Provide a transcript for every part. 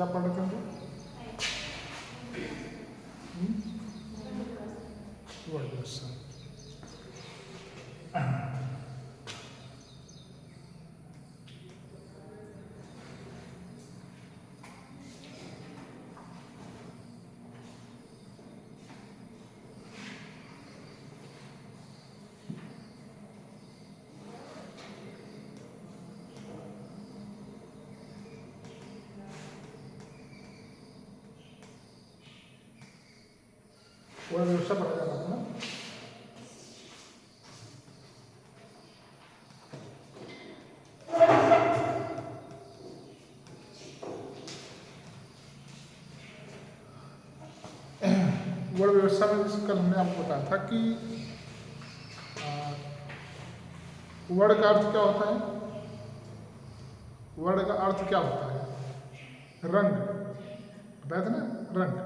क्या पढ़ रहे थे हम लोग? वर्ड व्यवस्था। वर्ड व्यवस्था पढ़ा जा रहा था ना। वर्ड व्यवस्था में जैसे कल हमने आपको बताया था कि वर्ड का अर्थ क्या होता है। वर्ड का अर्थ क्या होता है? रंग, बताया था ना, रंग।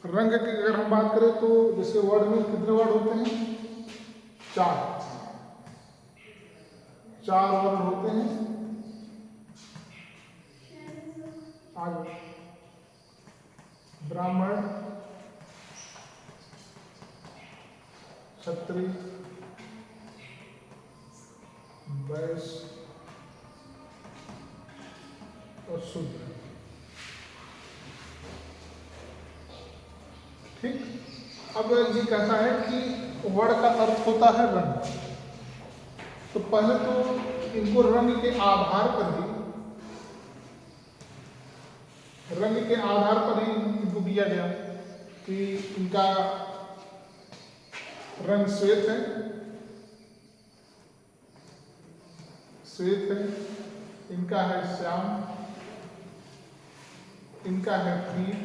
रंग की अगर हम बात करें तो जैसे वर्ड में कितने वर्ड होते हैं? चार वर्ड होते हैं। आगे ब्राह्मण, क्षत्रिय, वैश्य और शूद्र। ठीक। अब ये कहता है कि वर्ड का अर्थ होता है रंग। तो पहले तो इनको रंग के आधार पर ही इनको दिया गया कि इनका रंग श्वेत है, इनका है श्याम, इनका है पीत,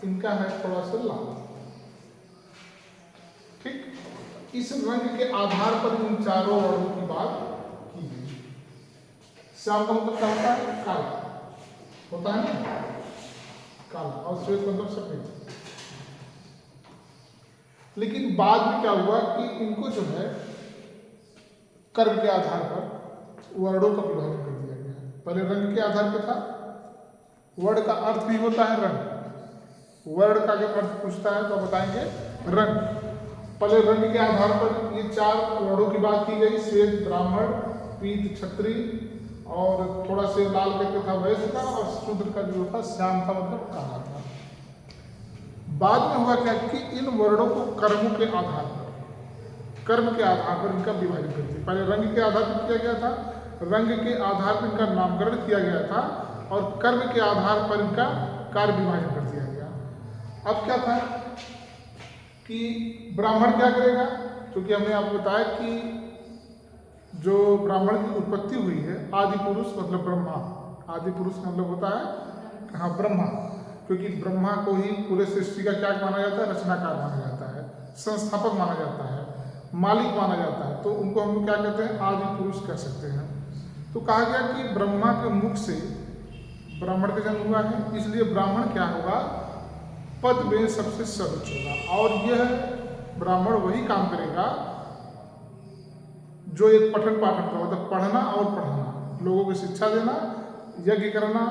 इनका है थोड़ा सा लाल। ठीक। इस रंग के आधार पर इन चारों वर्णों की बात की गई। श्याम का मतलब क्या होता है? काला होता है ना, काला, और श्वेत मतलब सफेद। लेकिन बाद में क्या हुआ कि इनको जो है कर्म के आधार पर वर्णों का विभाजन कर दिया गया। पहले रंग के आधार पर था। वर्ड का अर्थ भी होता है रंग। वर्ड का जब अर्थ पूछता है तो बताएंगे रंग। पहले रंग के आधार पर ये चार वर्णों की बात की गई। श्वेत ब्राह्मण, पीत क्षत्रिय, और थोड़ा से लाल करके था वैश्य का, और शूद्र का जो था श्याम था, मतलब काला था। बाद में हुआ क्या कि इन वर्णों को कर्मों के आधार पर इनका विभाजन कर दिया। पहले रंग के आधार पर किया गया था, रंग के आधार पर इनका नामकरण किया गया था, और कर्म के आधार पर इनका कार्य विभाजन कर दिया गया। अब क्या था कि ब्राह्मण क्या करेगा? क्योंकि हमने आपको बताया कि जो ब्राह्मण की उत्पत्ति हुई है, आदि पुरुष मतलब ब्रह्मा। आदि पुरुष का मतलब होता है हाँ ब्रह्मा, क्योंकि ब्रह्मा को ही पूरे सृष्टि का क्या माना जाता है? रचनाकार माना जाता है, संस्थापक माना जाता है, मालिक माना जाता है। तो उनको हम क्या कहते हैं? आदि पुरुष कह सकते हैं। तो कहा गया कि ब्रह्मा के मुख से ब्राह्मण का जन्म हुआ है, इसलिए ब्राह्मण क्या होगा? पद में सबसे सर्वोच्च होगा। और यह ब्राह्मण वही काम करेगा जो एक पठन पाठन का मतलब पढ़ना और पढ़ाना, लोगों को शिक्षा देना, यज्ञ करना,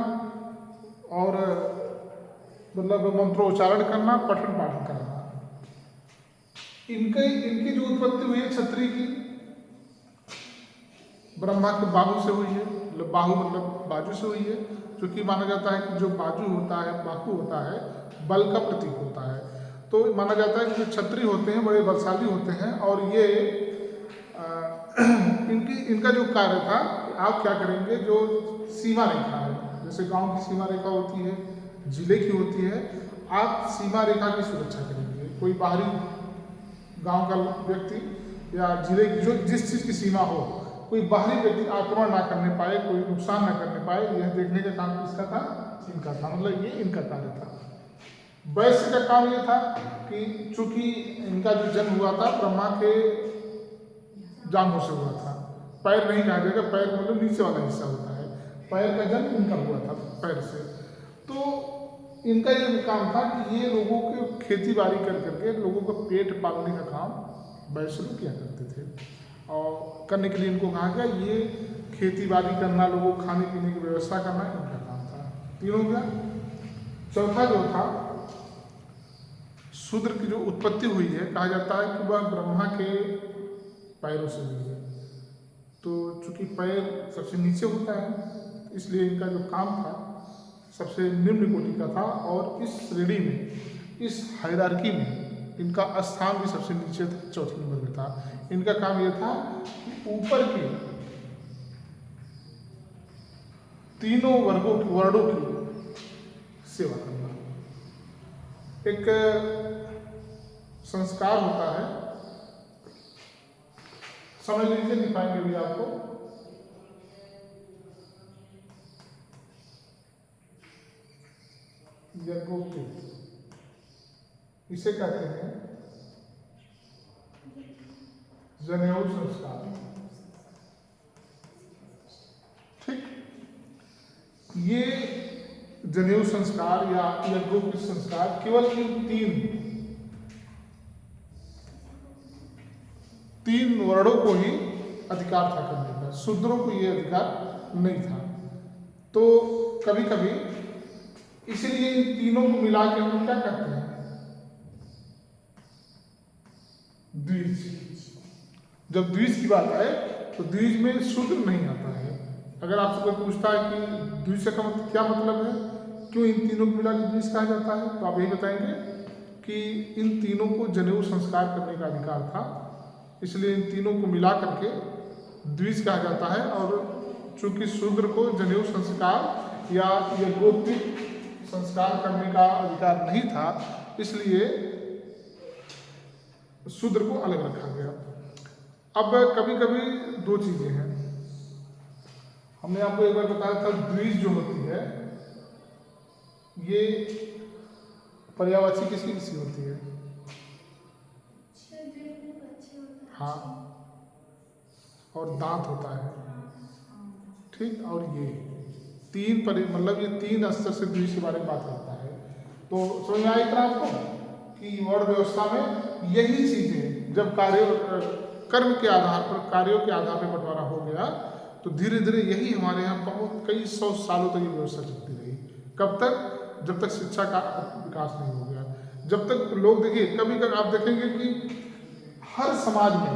और मतलब मंत्रोच्चारण करना, पठन पाठन करना। इनकी जो उत्पत्ति हुई है क्षत्रिय की, ब्रह्मा के बाहु से हुई है। मतलब बाहु मतलब बाजू से हुई है, क्योंकि माना जाता है कि जो बाजू होता है, बाहु होता है, बल का प्रतीक होता है। तो माना जाता है कि जो क्षत्रिय होते हैं बड़े बलशाली होते हैं। और ये इनका जो कार्य था, आप क्या करेंगे? जो सीमा रेखा है, जैसे गांव की सीमा रेखा होती है, जिले की होती है, आप सीमा रेखा की सुरक्षा करेंगे। कोई बाहरी गांव का व्यक्ति या जिले की जो जिस चीज़ की सीमा हो, कोई बाहरी व्यक्ति आक्रमण ना करने पाए, कोई नुकसान ना करने पाए, यह देखने का काम किसका था? इनका था। मतलब ये इनका कार्य था। वैश्य का काम ये था कि चूंकि इनका जो जन्म हुआ था ब्रह्मा के जांघों से हुआ था। पैर नहीं कहा जाएगा, पैर मतलब नीचे वाला हिस्सा होता है, पैर का जन्म इनका हुआ था पैर से। तो इनका ये काम था कि ये लोगों के खेती बाड़ी कर करके लोगों का पेट पालने का काम वैश्य लोग किया करते थे। और करने के लिए इनको कहा गया ये खेती बाड़ी करना, लोगों को खाने पीने की व्यवस्था करना इनका काम था। तीन हो गया। चौथा जो था, शूद्र की जो उत्पत्ति हुई है, कहा जाता है कि वह ब्रह्मा के पैरों से हुई है। तो चूंकि पैर सबसे नीचे होता है, इसलिए इनका जो काम था सबसे निम्न कोटि का था, और इस श्रेणी में, इस हायरार्की में इनका स्थान भी सबसे नीचे था, चौथे नंबर में था। इनका काम यह था कि ऊपर के तीनों वर्णों की सेवा करना। एक संस्कार होता है, समझ लीजिए, दिखाएंगे भी आपको। यज्ञोपवीत, इसे कहते हैं जनेऊ संस्कार। ठीक, ये जनेऊ संस्कार या यज्ञोपवीत संस्कार केवल इन तीन वर्णों को ही अधिकार था करने का, शूद्रों को ये अधिकार नहीं था। तो कभी कभी इसीलिए इन तीनों को मिला के हम क्या करते हैं, द्विज। जब द्विज की बात आए तो द्विज में शूद्र नहीं आता है। अगर आपसे कोई पूछता है कि द्विज का क्या मतलब है, क्यों इन तीनों को मिला के द्विज कहा जाता है, तो आप यही बताएंगे कि इन तीनों को जनेऊ संस्कार करने का अधिकार था, इसलिए इन तीनों को मिला करके द्विज कहा जाता है। और चूंकि शूद्र को जनेऊ संस्कार या यज्ञोपवीत संस्कार करने का अधिकार नहीं था, इसलिए शूद्र को अलग रखा गया। अब कभी कभी दो चीजें हैं, हमने आपको एक बार बताया था, द्विज जो होती है ये पर्यायवाची किसकी किसकी होती है? हाँ, और दांत होता है। ठीक, और ये तीन मतलब ये तीन स्तर से द्विज के बारे में बात करता है। तो समझ में आया इतना आपको कि वर्ण व्यवस्था में यही चीजें जब कर्म के आधार पर, कार्यों के आधार पर बंटवारा हो गया, तो धीरे धीरे यही हमारे यहाँ बहुत कई 100 सालों तक ये व्यवस्था चलती रही। कब तक? जब तक शिक्षा का विकास नहीं हो गया, जब तक लोग, देखिए कभी कभी आप देखेंगे कि हर समाज में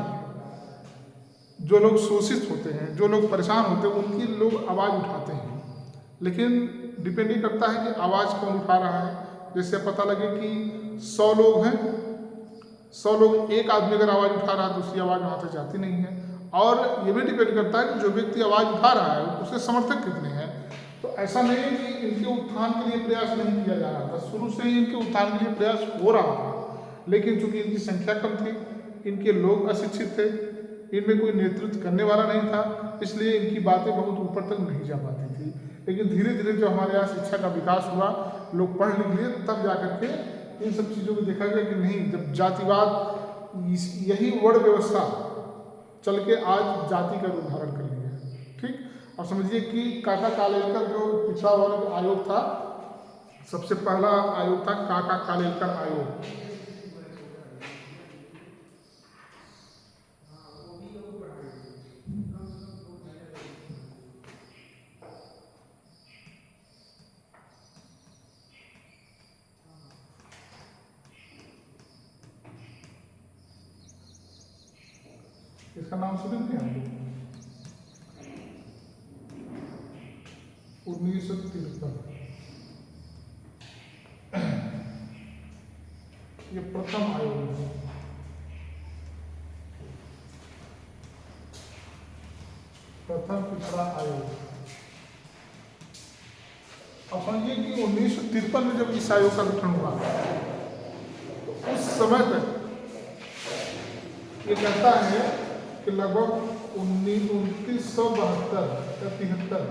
जो लोग शोषित होते हैं, जो लोग परेशान होते हैं, उनकी लोग आवाज़ उठाते हैं, लेकिन डिपेंड ही करता है कि आवाज़ कौन उठा रहा है। जैसे पता लगे कि 100 लोग हैं, 100 लोग, एक आदमी अगर आवाज़ उठा रहा है तो उसकी आवाज़ वहाँ तक जाती नहीं है। और ये भी डिपेंड करता है कि जो व्यक्ति आवाज़ उठा रहा है उसके समर्थक कितने हैं। तो ऐसा नहीं है कि इनके उत्थान के लिए प्रयास नहीं किया जा रहा था, शुरू से ही इनके उत्थान के लिए प्रयास हो रहा था, लेकिन चूंकि इनकी संख्या कम थी, इनके लोग अशिक्षित थे, इनमें कोई नेतृत्व करने वाला नहीं था, इसलिए इनकी बातें बहुत ऊपर तक नहीं जा पाती थी। लेकिन धीरे धीरे जो हमारे यहाँ शिक्षा का विकास हुआ, लोग पढ़ लिख लिए, तब जा करके इन सब चीज़ों को देखा गया कि नहीं, जब जातिवाद, यही वर्ण व्यवस्था चल के आज जाति का रूप धारण कर लिया। ठीक, और समझिए कि काका कालेलकर जो पिछड़ा वर्ग आयोग था, सबसे पहला आयोग था काका कालेलकर आयोग। इसका नाम सुने थे हम लोग? 1953 ये प्रथम आयोग है। प्रथम पिछड़ा आयोग। अब समझिए कि 1953 में जब इस आयोग का गठन हुआ, तो उस समय तक ये कहता है कि लगभग 2972 या 73,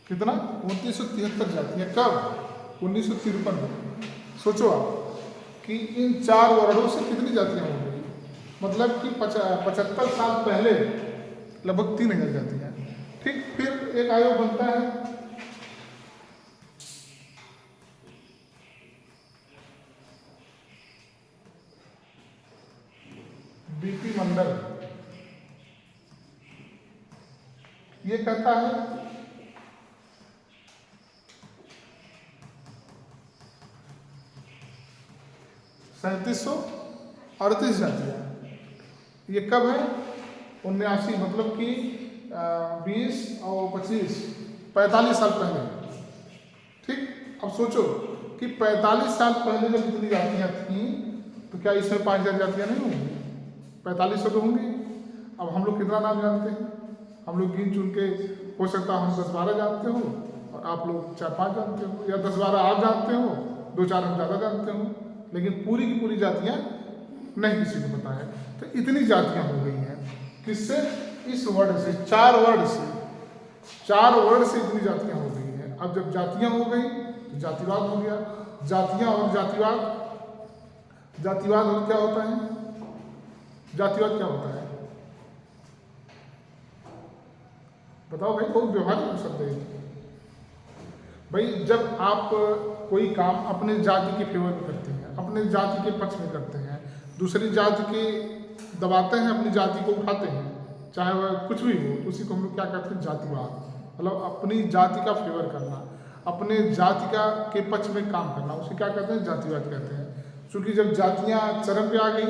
कितना 2973 जाती है। कब? 1953 में। सोचो आप कि इन 4 वर्णों से कितनी जातियां हो गई, मतलब कि 75 साल पहले लगभग 3000 जातियां। ठीक, फिर एक आयोग बनता है, बीपी मंडल ये कहता है 3738 जातियाँ। ये कब है? 79, मतलब कि 20 और 25 45 साल पहले। ठीक, अब सोचो कि 45 साल पहले जब इतनी जातियाँ थीं तो क्या इसमें 5000 जातियाँ नहीं होंगी? 4500 तो होंगी। अब हम लोग कितना नाम जानते हैं? हम लोग गिन चुन के, हो सकता है हम 10-12 जानते हो और आप लोग 4-5 जानते हो, या 10-12 आप जानते हो, 2-4 हम ज़्यादा जानते हो, लेकिन पूरी की पूरी जातियाँ नहीं किसी को पता है। तो इतनी जातियाँ हो गई हैं किससे? इस वर्ड से, 4 वर्ड से, 4 वर्ड से इतनी जातियाँ हो गई हैं। अब जब जातियाँ हो गई तो जातिवाद हो गया। जातियाँ और जातिवाद, जातिवाद और क्या होता है? जातिवाद क्या होता है? बताओ भाई, बहुत व्यवहारिक शब्द है भाई। जब आप कोई काम अपने जाति के फेवर में करते हैं, अपने जाति के पक्ष में करते हैं, दूसरी जाति के दबाते हैं, अपनी जाति को उठाते हैं, चाहे वह कुछ भी हो, तो उसी को हम लोग क्या कहते हैं? जातिवाद। मतलब अपनी जाति का फेवर करना, अपने जाति का के पक्ष में काम करना, उसे क्या कहते हैं? जातिवाद कहते हैं। क्योंकि जब जातियाँ चरम पे आ गई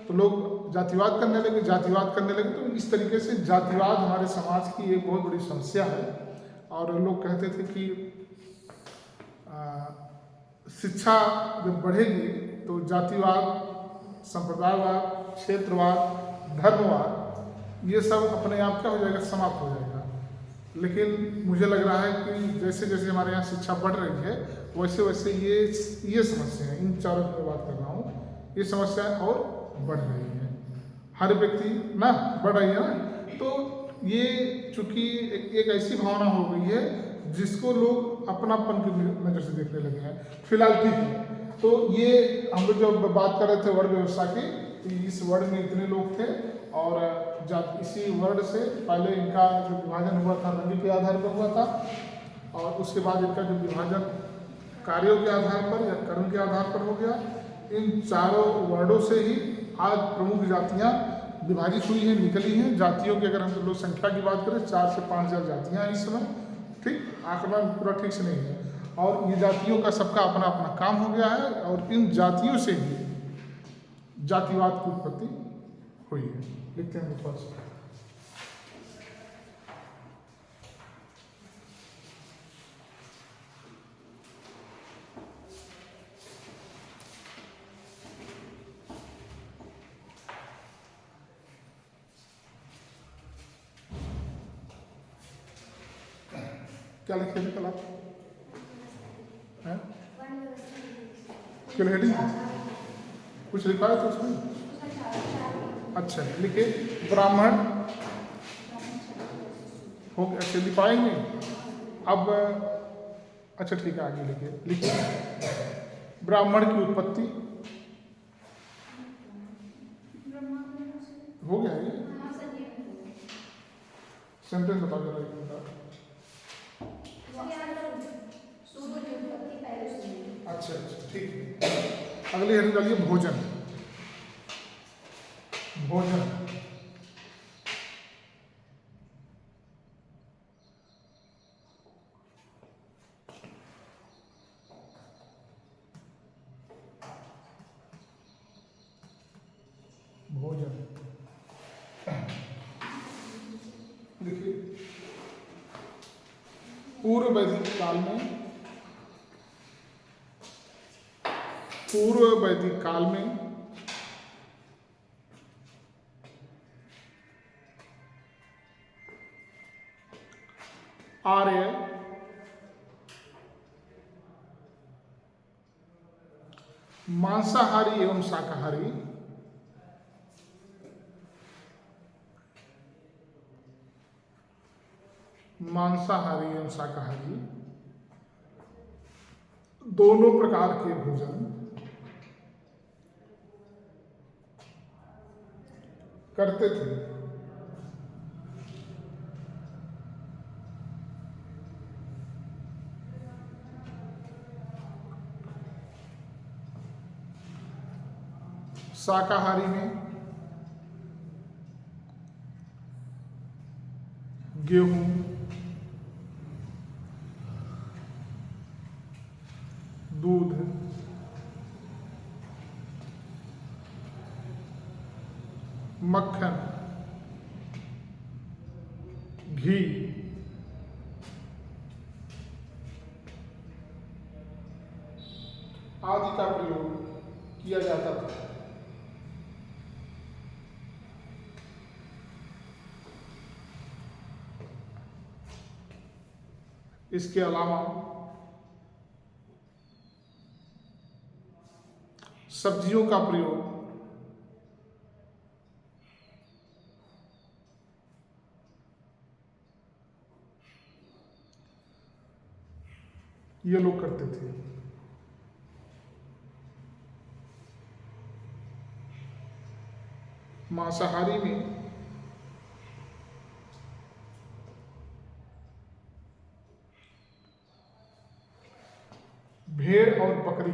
तो लोग जातिवाद करने लगे, जातिवाद करने लगे। तो इस तरीके से जातिवाद हमारे समाज की एक बहुत बड़ी समस्या है। और लोग कहते थे कि शिक्षा जब बढ़ेगी तो जातिवाद, संप्रदायवाद, क्षेत्रवाद, धर्मवाद, ये सब अपने आप क्या हो जाएगा? समाप्त हो जाएगा। लेकिन मुझे लग रहा है कि जैसे जैसे हमारे यहाँ शिक्षा बढ़ रही है वैसे वैसे ये समस्याएं, इन चारों की बात कर रहा हूँ, ये समस्याएं और बढ़ रही हैं। हर व्यक्ति ना बढ़ रही है ना, तो ये चूंकि एक ऐसी भावना हो गई है जिसको लोग अपनापन की नज़र से देखने लगे हैं। फिलहाल ठीक है, तो ये हम लोग जब बात कर रहे थे वर्ण व्यवस्था की, इस वर्ड में इतने लोग थे और इसी वर्ड से पहले इनका जो विभाजन हुआ था रंग के आधार पर हुआ था, और उसके बाद इनका जो विभाजन कार्यों के आधार पर या कर्म के आधार पर हो गया। इन चारों वर्डों से ही आज प्रमुख जातियाँ विभाजित हुई हैं, निकली हैं। जातियों की अगर हम लोग संख्या की बात करें 4 से 5000 जातियाँ हैं इस समय। ठीक, आंकड़ा पूरा ठीक से नहीं है। और ये जातियों का सबका अपना अपना काम हो गया है, और इन जातियों से ही जातिवाद की उत्पत्ति हुई है। लिखते हैं थोड़ा सा। क्या लिखे थे कल आप? क्या हेडिंग कुछ लिखा है तो उसमें? अच्छा, लिखे ब्राह्मण हो गया। अच्छा, लिखाएंगे अब। अच्छा ठीक है, आगे लिखिए ब्राह्मण की उत्पत्ति। हो गया ये सेंटेंस बताओ जरा एक मिनट। अच्छा अच्छा ठीक है। अगली हेडिंग डालिए भोजन। भोजन भोजन देखिए, पूर्व वैदिक काल में, पूर्व वैदिक काल में आर्य मांसाहारी एवं शाकाहारी दोनों प्रकार के भोजन करते थे। शाकाहारी में गेहूं, दूध, मक्खन, घी, आदि का प्रयोग किया जाता था। इसके अलावा सब्जियों का प्रयोग ये लोग करते थे। मांसाहारी में भेड़ और बकरी,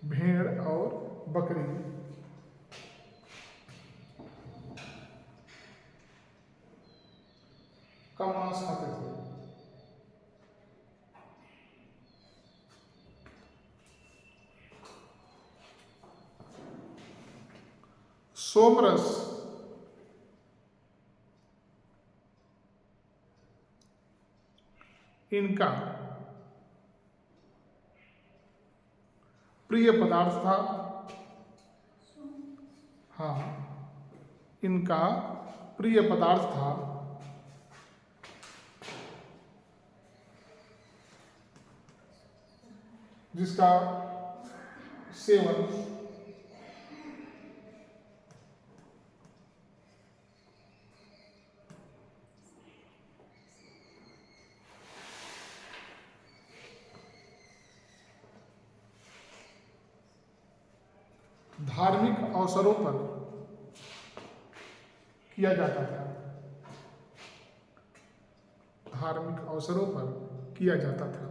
भेड़ और बकरी का मांस खाते थे। सोमरस इनका प्रिय पदार्थ था। हाँ, इनका प्रिय पदार्थ था। जिसका सेवन धार्मिक अवसरों पर किया जाता था। धार्मिक अवसरों पर किया जाता था।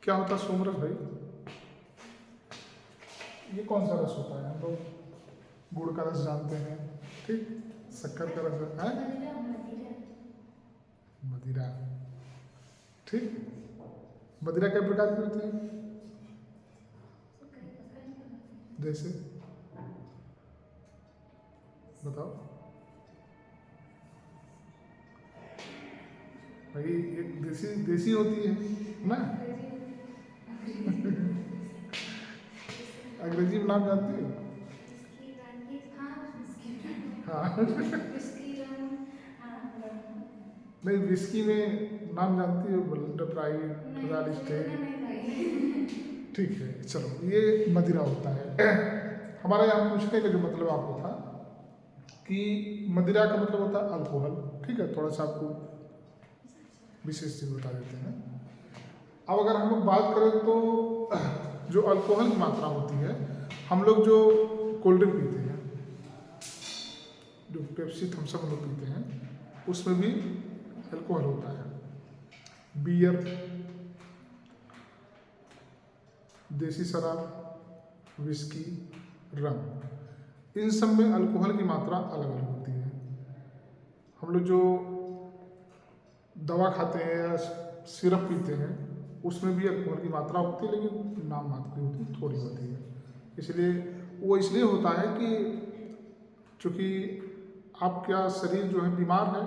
क्या होता सोमरस भाई? ये कौन सा रस होता है? हम लोग गुड़ का रस जानते हैं, ठीक, शक्कर का रस है, मदिरा, ठीक। मदिरा कई प्रकार की होती है, जैसे बताओ भाई। एक देसी देसी होती है ना, अंग्रेजी में नाम जानती हो? हाँ नहीं, विस्की में नाम जानती हो? ब्लड प्राइड, रॉयल स्टेग, ठीक है। चलो, ये मदिरा होता है। हमारे यहाँ पूछने का जो मतलब आपको था कि मदिरा का मतलब होता है अल्कोहल, ठीक है। थोड़ा सा आपको विशेष चीज बता देते हैं। अब अगर हम लोग बात करें तो जो अल्कोहल की मात्रा होती है, हम लोग जो कोल्ड ड्रिंक पीते हैं, जो पेप्सी थम्स अप हम लोग पीते हैं, उसमें भी अल्कोहल होता है। बियर, देसी शराब, विस्की, रम, इन सब में अल्कोहल की मात्रा अलग अलग होती है। हम लोग जो दवा खाते हैं या सिरप पीते हैं, उसमें भी अल्कोहल की मात्रा होती है, लेकिन नाम मात्र की होती है, थोड़ी होती है। इसलिए वो इसलिए होता है कि चूँकि आपका शरीर जो है बीमार है,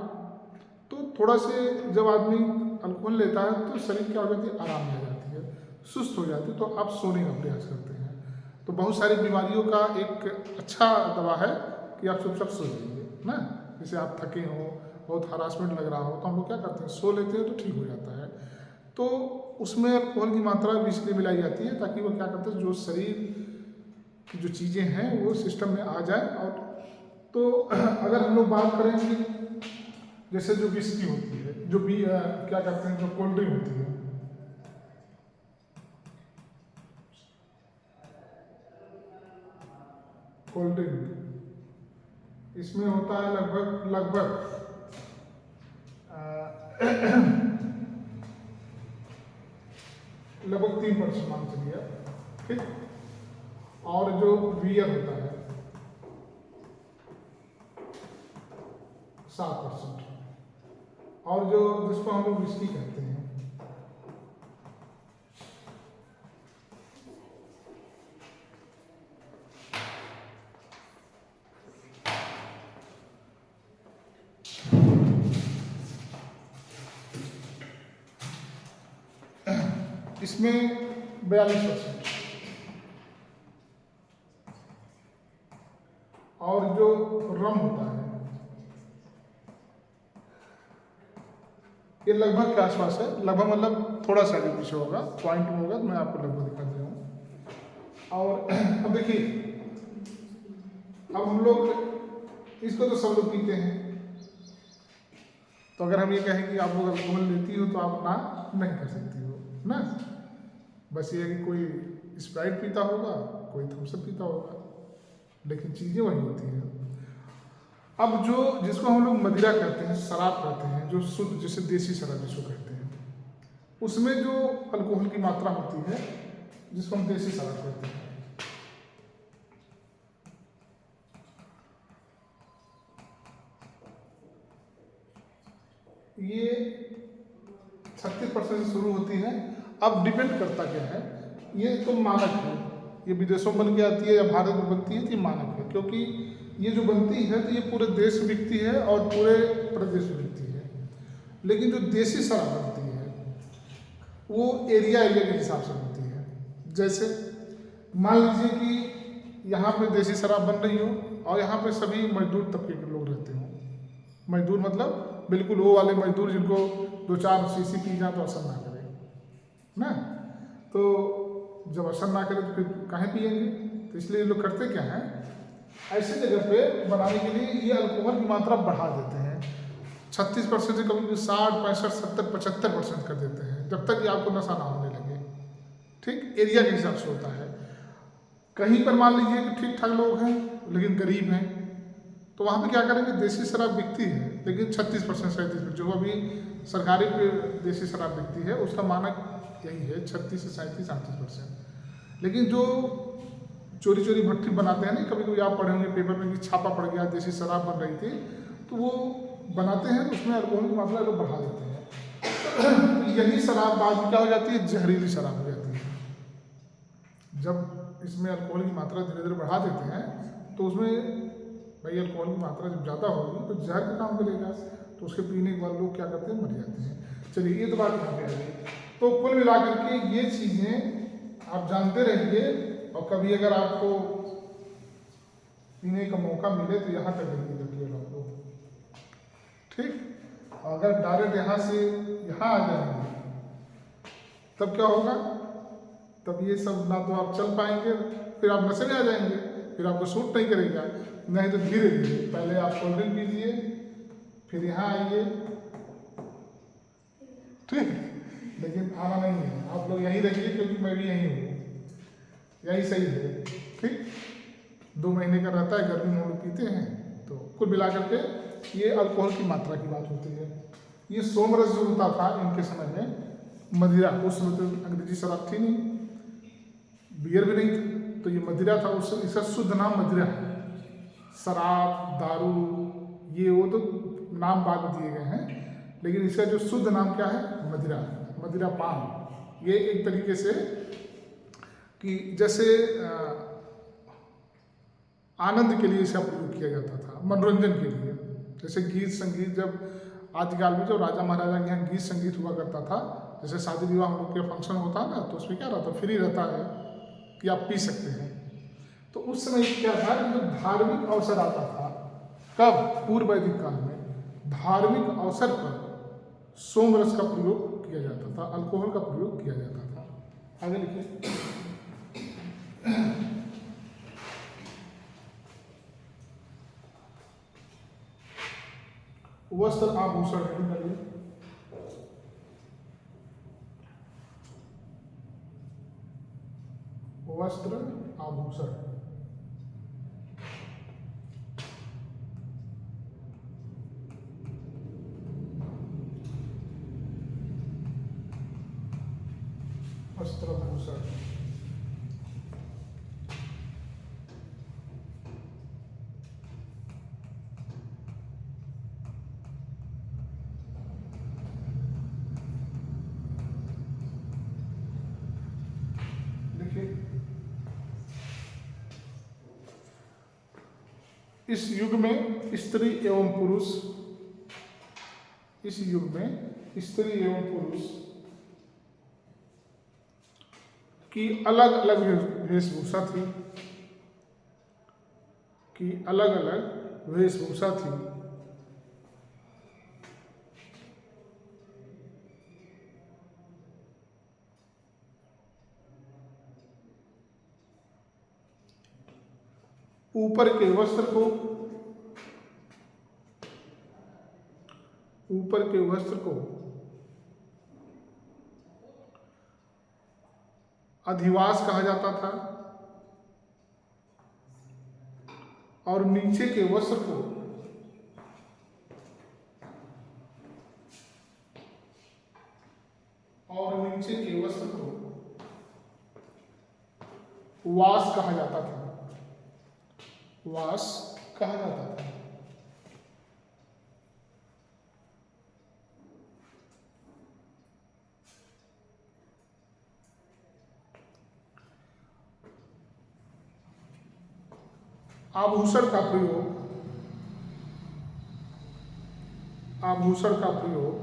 तो थोड़ा से जब आदमी अल्कोहल लेता है तो शरीर क्या हो जाती है, आराम में आ जाती है, सुस्त हो जाती है, तो आप सोने का प्रयास करते हैं। तो बहुत सारी बीमारियों का एक अच्छा दवा है कि आप चुपचाप सो जाइए ना। जैसे आप थके हो, बहुत हरासमेंट लग रहा हो, तो हम लोग क्या करते हैं, सो लेते हैं, तो ठीक हो जाता है। तो उसमें अल्कोहल की मात्रा भी इसलिए मिलाई जाती है ताकि वो क्या करते हैं, जो शरीर की जो चीज़ें हैं वो सिस्टम में आ जाए। और तो अगर हम लोग बात करें कि जैसे जो विस्की होती है, जो भी क्या कहते हैं, जो कोल्ड ड्रिंक होती है, कोल्ड ड्रिंक, इसमें होता है लगभग लगभग 90 लगभग 3% मान चलिए आप, ठीक। और जो वियर होता है 7%, और जो जिसको हम लोग विस्की कहते हैं इसमें 42%, और जो रम होता है ये लगभग के आसपास है, लगभग मतलब थोड़ा सा आगे पीछे होगा, पॉइंट में होगा, तो मैं आपको लगभग दिखा दे रहा हूँ। और अब देखिए, अब हम लोग इसको तो सब लोग पीते हैं, तो अगर हम ये कहें कि आप लोग अल्कोहल लेती हो तो आप ना नहीं कर सकती हो ना। बस ये है कि कोई स्प्राइट पीता होगा, कोई थम्स अप पीता होगा, लेकिन चीज़ें वही होती हैं। अब जो जिसको हम लोग मदिरा कहते हैं, शराब कहते हैं, जो शुद्ध जैसे देसी शराब जिसको कहते हैं, उसमें जो अल्कोहल की मात्रा होती है जिसको हम देसी शराब कहते हैं, ये 36% से शुरू होती है। अब डिपेंड करता क्या है, ये तो मानक है, ये विदेशों में बन के आती है या भारत में बनती है तो ये मानक है, क्योंकि ये जो बनती है तो ये पूरे देश में बिकती है और पूरे प्रदेश में बिकती है। लेकिन जो देसी शराब बनती है वो एरिया के हिसाब से बनती है। जैसे मान लीजिए कि यहाँ पे देसी शराब बन रही हो और यहाँ पे सभी मजदूर तबके के लोग रहते हो। मजदूर मतलब बिल्कुल वो वाले मजदूर जिनको 2-4 शीशी पी जाए तो असर ना करे ना, तो जब असर ना करे तो फिर काहे पिएंगे। तो इसलिए लोग करते क्या हैं, ऐसे जगह पे बनाने के लिए ये अल्कोहल की मात्रा बढ़ा देते हैं। 36% से कभी 60, 65, 70, 75% कर देते हैं, जब तक कि आपको नशा ना होने लगे। ठीक, एरिया के हिसाब से होता है। कहीं पर मान लीजिए कि ठीक ठाक लोग हैं लेकिन गरीब हैं, तो वहाँ पे क्या करेंगे, देसी शराब बिकती है लेकिन 36%, 37%, जो अभी सरकारी पे देसी शराब बिकती है उसका मानक यही है 36 से 37, 38%। लेकिन जो चोरी चोरी भट्टी बनाते हैं ना, कभी कभी आप पढ़े होंगे पेपर में कि छापा पड़ गया, देसी शराब बन रही थी, तो वो बनाते हैं तो उसमें अल्कोहल की मात्रा को बढ़ा देते हैं। तो यही शराब बाद में क्या हो जाती है, जहरीली शराब हो जाती है। जब इसमें अल्कोहल की मात्रा धीरे धीरे बढ़ा देते हैं तो उसमें भाई अल्कोहल की मात्रा जब ज़्यादा होगी तो जहर का काम करेगा, तो उसके पीने के बाद लोग क्या करते हैं, मर जाते हैं। चलिए ये तो बात यहाँ पे आ गई। तो कुल मिलाकर के ये चीज़ें आप जानते रहिए, और कभी अगर आपको पीने का मौका मिले तो यहाँ तक नहीं रखिएगा आप लोग, ठीक। अगर डायरेक्ट यहाँ से यहाँ आ जाएंगे तब क्या होगा, तब ये सब ना तो आप चल पाएंगे, फिर आप नशे में आ जाएंगे, फिर आपको सूट नहीं करेगा। नहीं तो धीरे धीरे पहले आप कोल्ड ड्रिंक पीजिए, फिर यहाँ आइए, ठीक। लेकिन आना नहीं है, आप लोग यहीं रहिए क्योंकि मैं भी यहीं हूँ, यही सही है, ठीक। 2 महीने का रहता है, गर्मी में हम लोग पीते हैं। तो कुल मिलाकर के ये अल्कोहल की मात्रा की बात होती है। ये सोमरस जो होता था इनके समय में, मदिरा, उस समय तो अंग्रेजी शराब थी नहीं, बियर भी नहीं थी, तो ये मदिरा था। उस इसका शुद्ध नाम मदिरा है। शराब, दारू, ये वो तो नाम बाद में दिए गए हैं, लेकिन इसका जो शुद्ध नाम क्या है, मदिरा, मदिरा पान। ये एक तरीके से कि जैसे आनंद के लिए इसका प्रयोग किया जाता था, मनोरंजन के लिए। जैसे गीत संगीत, जब आजकल में जो राजा महाराजा के यहाँ गीत संगीत हुआ करता था, जैसे शादी विवाह हम लोग के फंक्शन होता है ना, तो उसमें क्या रहता है, फ्री रहता है कि आप पी सकते हैं। तो उस समय क्या था, जो धार्मिक अवसर आता था, कब, पूर्व वैदिक काल में धार्मिक अवसर पर सोमरस का प्रयोग किया जाता था, अल्कोहल का प्रयोग किया जाता था। आगे लिखिए। वस्त्र आभूषण करिए। वस्त्र आभूषण, वस्त्रभूषण। देखिए इस युग में स्त्री एवं पुरुष, इस युग में स्त्री एवं पुरुष की अलग अलग वेशभूषा थी, की अलग अलग वेशभूषा थी। ऊपर के वस्त्र को, ऊपर के वस्त्र को अधिवास कहा जाता था और नीचे के वस्त्र को वास कहा जाता था, वास कहा जाता था। आभूषण का प्रयोग, आभूषण का प्रयोग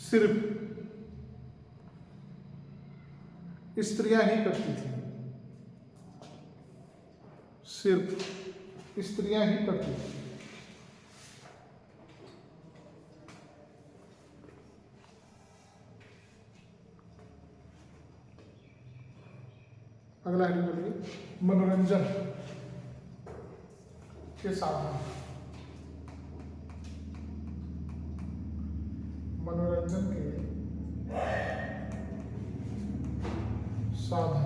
सिर्फ स्त्रियां ही करती थी, सिर्फ स्त्रियां ही करती थी। अगला हेडिंग बोलिए, मनोरंजन के साधन। मनोरंजन के साधन।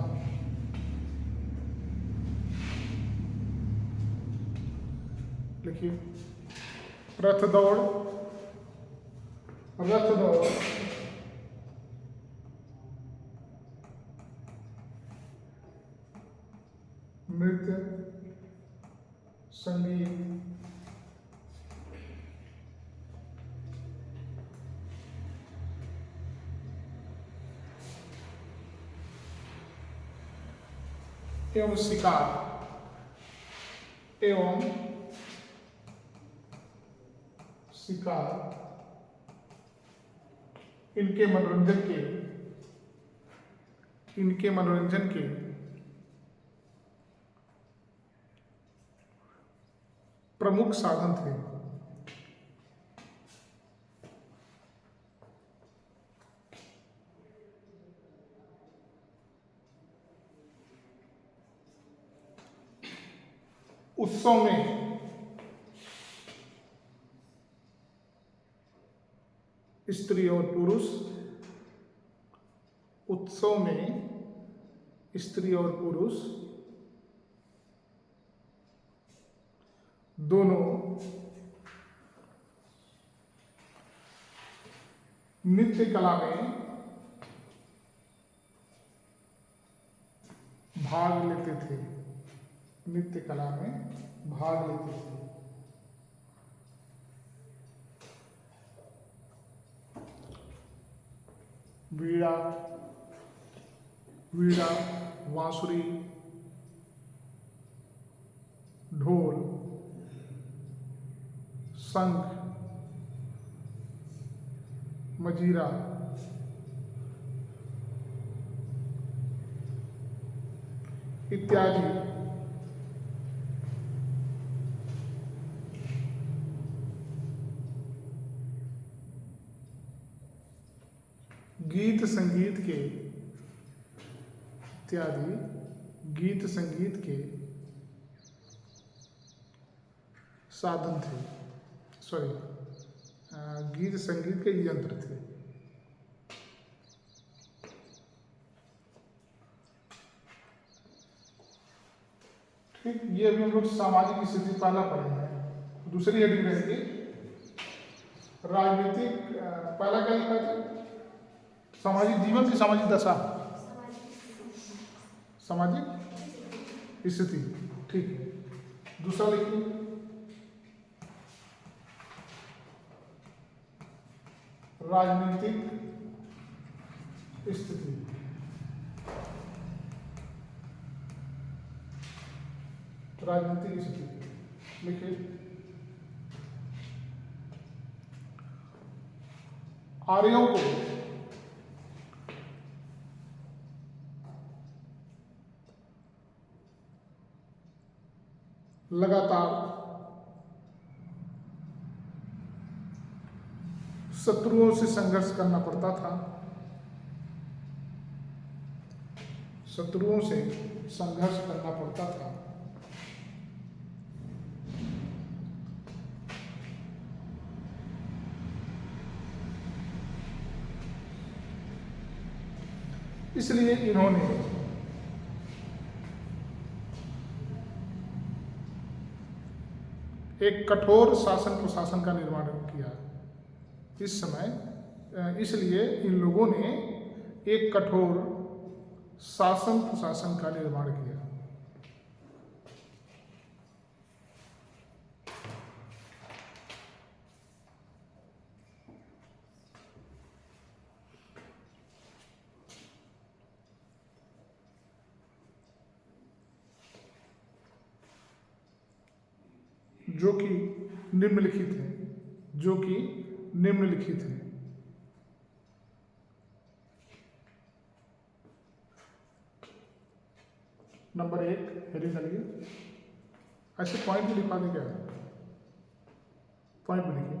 लिखिए, रथ दौड़, रथ दौड़, नृत्य, संगीत, एवं शिकार, एवं शिकार, इनके मनोरंजन के प्रमुख साधन थे। उत्सव में स्त्री और पुरुष, उत्सव में स्त्री और पुरुष दोनों नृत्य कला में भाग लेते थे, नृत्य कला में भाग लेते थे। वीणा, वीणा, बांसुरी, ढोल, शंख, मजीरा, इत्यादि गीत संगीत के, इत्यादि गीत संगीत के साधन थे, सॉरी गीत संगीत के यंत्र थे। ठीक, ये अभी हम लोग सामाजिक स्थिति पहला पढ़े हैं। दूसरी हेडिंग रहेगी राजनीतिक, पहला क्या लिखा था? सामाजिक जीवन की सामाजिक दशा, सामाजिक स्थिति। ठीक है, दूसरा लिखिए। राजनीतिक स्थिति। राजनीतिक स्थिति लिखिए। आर्यों को लगातार शत्रुओं से संघर्ष करना पड़ता था, शत्रुओं से संघर्ष करना पड़ता था। इसलिए इन्होंने एक कठोर शासन प्रशासन का निर्माण किया। इस समय इसलिए इन लोगों ने एक कठोर शासन प्रशासन का निर्माण किया। जो कि निम्नलिखित है, जो कि निम्नलिखित है। नंबर 1 हेडिंग डालिए। ऐसे पॉइंट भी लिखा दे, क्या पॉइंट भी लिखिए।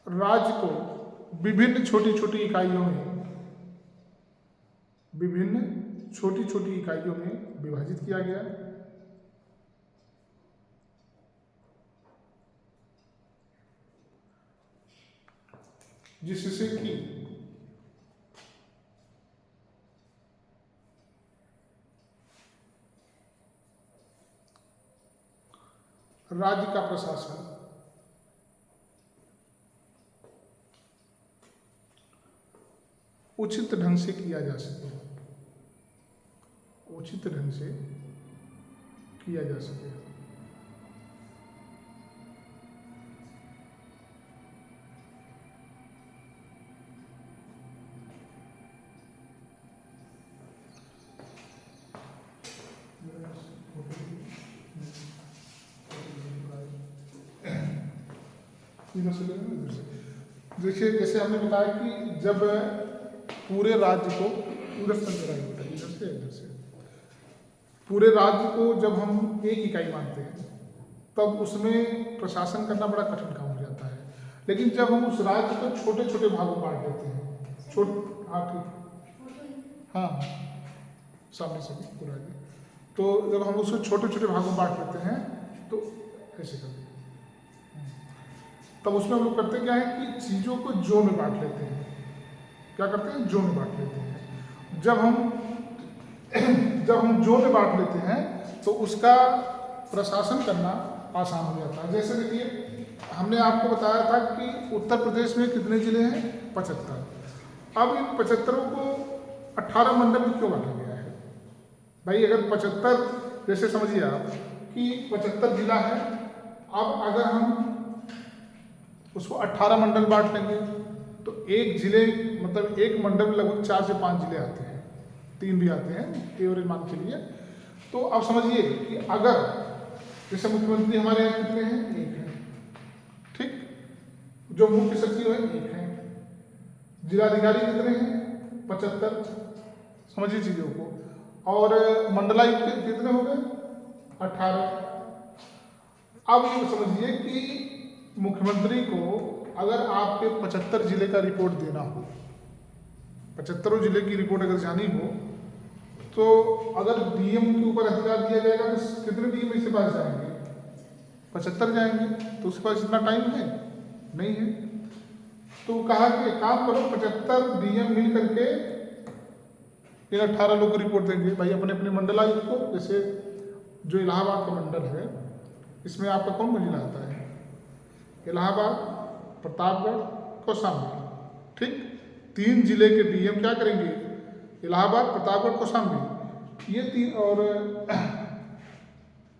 राज्य को विभिन्न छोटी छोटी इकाइयों में, विभिन्न छोटी छोटी इकाइयों में विभाजित किया गया। जिससे कि राज्य का प्रशासन उचित ढंग से किया जा सके, उचित ढंग से किया जा सके। देखिए, जैसे हमने बताया कि जब पूरे राज्य को, इधर से पूरे राज्य को जब हम एक इकाई मानते हैं तब उसमें प्रशासन करना बड़ा कठिन काम हो जाता है। लेकिन जब हम उस राज्य को छोटे छोटे भागों में बांट देते हैं, हाँ ठीक, हाँ सामने से पूरा, तो जब हम उसको छोटे छोटे भागों में बांट देते हैं तो ऐसे करते हैं, तब उसमें हम लोग करते क्या है कि चीज़ों को जोन में बांट लेते हैं। क्या करते हैं? जोन में बांट लेते हैं। जब हम जोन में बांट लेते हैं तो उसका प्रशासन करना आसान हो जाता है। जैसे देखिए, हमने आपको बताया था कि उत्तर प्रदेश में कितने जिले हैं? 75। अब इन 75 को 18 मंडल में क्यों बांटा गया है? भाई अगर 75, जैसे समझिए आप कि 75 जिला है, अब अगर हम उसको 18 मंडल बांट लेंगे तो एक जिले, मतलब एक मंडल में लगभग 4 से 5 जिले आते हैं, 3 भी आते हैं एवरेज मान के लिए। तो अब समझिए कि अगर जैसे मुख्यमंत्री हमारे यहाँ कितने हैं? 1 है, ठीक, जो मुख्य सचिव है 1 है, जिलाधिकारी कितने हैं? 75, समझिए चीजों को, और मंडलायुक्त कितने हो गए? 18। अब ये समझिए कि मुख्यमंत्री को अगर आपके 75 जिले का रिपोर्ट देना हो, 75 जिले की रिपोर्ट अगर जानी हो, तो अगर डीएम के ऊपर अधिकार दिया जाएगा तो कितने डीएम इसके पास जाएंगे? 75 जाएंगे। तो उसके पास इतना टाइम है? नहीं है। तो कहा कि एक काम करो, 75 डीएम मिल करके इन 18 लोग को रिपोर्ट देंगे। भाई अपने अपने मंडलायुक्त को, जैसे जो इलाहाबाद का मंडल है, इसमें आपका कौन जिला आता है? इलाहाबाद, प्रतापगढ़, कौशाम्बी। ठीक, 3 जिले के डीएम क्या करेंगे, इलाहाबाद, प्रतापगढ़, कौशाम्बी, ये 3 और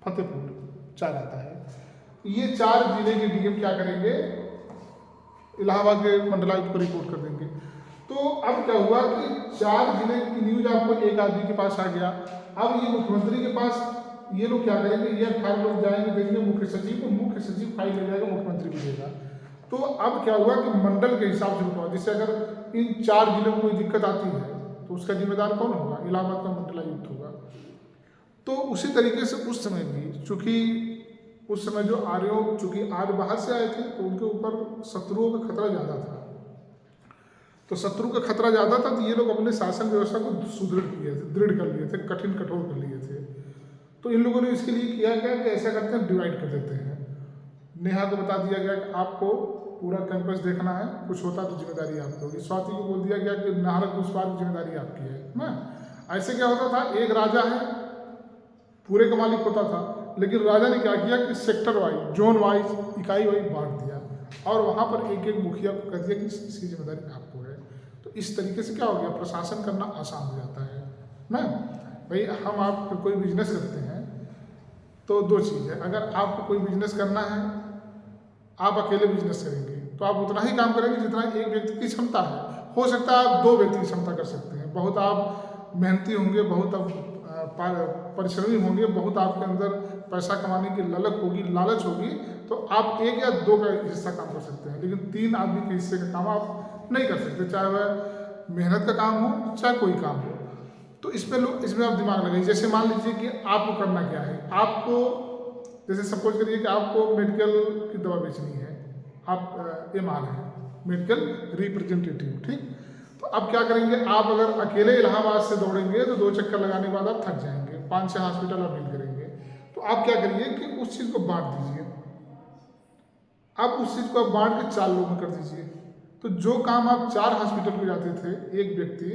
फतेहपुर 4 आता है। ये 4 जिले के डीएम क्या करेंगे, इलाहाबाद के मंडलायुक्त को रिपोर्ट कर देंगे। तो अब क्या हुआ कि 4 जिले की न्यूज आपको एक आदमी के पास आ गया। अब ये मुख्यमंत्री के पास ये लोग क्या करेंगे, ये 18 लोग जाएंगे देंगे मुख्य सचिव को, मुख्य सचिव फाइल ले जाएगा, मुख्यमंत्री को देगा। तो अब क्या हुआ कि मंडल के हिसाब से होगा, जैसे अगर इन 4 जिलों में कोई दिक्कत आती है तो उसका जिम्मेदार कौन होगा, इलाहाबाद का मंडलायुक्त होगा। तो उसी तरीके से उस समय भी चूंकि उस समय जो आर्यों, चूंकि आर्य बाहर से आए थे तो उनके ऊपर शत्रुओं का खतरा ज़्यादा था। तो शत्रु का खतरा ज़्यादा था, तो ये लोग अपने शासन व्यवस्था को सुदृढ़ किए थे, दृढ़ कर लिए थे, कठिन कठोर कर लिए थे। तो इन लोगों ने इसके लिए किया क्या कि ऐसा करते हैं, डिवाइड कर देते हैं। नेहा को बता दिया गया कि आपको पूरा कैंपस देखना है, कुछ होता तो जिम्मेदारी आपकी होगी। स्वाति को बोल दिया गया कि नहर के उस पार की जिम्मेदारी आपकी है ना। ऐसे क्या होता था, एक राजा है, पूरे का मालिक होता था, लेकिन राजा ने क्या किया कि सेक्टर वाइज, जोन वाइज, इकाई वाइज बांट दिया और वहाँ पर एक एक मुखिया को कह दिया कि इसकी जिम्मेदारी आपको है। तो इस तरीके से क्या हो गया, प्रशासन करना आसान हो जाता है ना। भाई हम आप कोई बिजनेस करते हैं तो 2 चीज़ है, अगर आपको कोई बिजनेस करना है, आप अकेले बिजनेस करेंगे तो आप उतना ही काम करेंगे जितना एक व्यक्ति की क्षमता है। हो सकता है आप 2 व्यक्ति की क्षमता कर सकते हैं, बहुत आप मेहनती होंगे, बहुत आप परिश्रमी होंगे, बहुत आपके अंदर पैसा कमाने की ललक होगी, लालच होगी, तो आप 1 या 2 का हिस्सा काम कर सकते हैं, लेकिन 3 आदमी के हिस्से का काम आप नहीं कर सकते, चाहे वह मेहनत का काम हो चाहे कोई काम हो। तो इसमें आप दिमाग लगाइए। जैसे मान लीजिए कि आपको करना क्या है, आपको जैसे सपोज करिए कि आपको मेडिकल की दवा बेचनी है, आप MR हैं, मेडिकल रिप्रेजेंटेटिव, ठीक। तो अब क्या करेंगे, आप अगर अकेले इलाहाबाद से दौड़ेंगे तो 2 चक्कर लगाने के बाद आप थक जाएंगे, 5-6 हॉस्पिटल आप डील करेंगे। तो आप क्या करिए कि उस चीज़ को बांट दीजिए, आप उस चीज़ को आप बांट के 4 लोगों में कर दीजिए। तो जो काम आप 4 हॉस्पिटल में जाते थे, एक व्यक्ति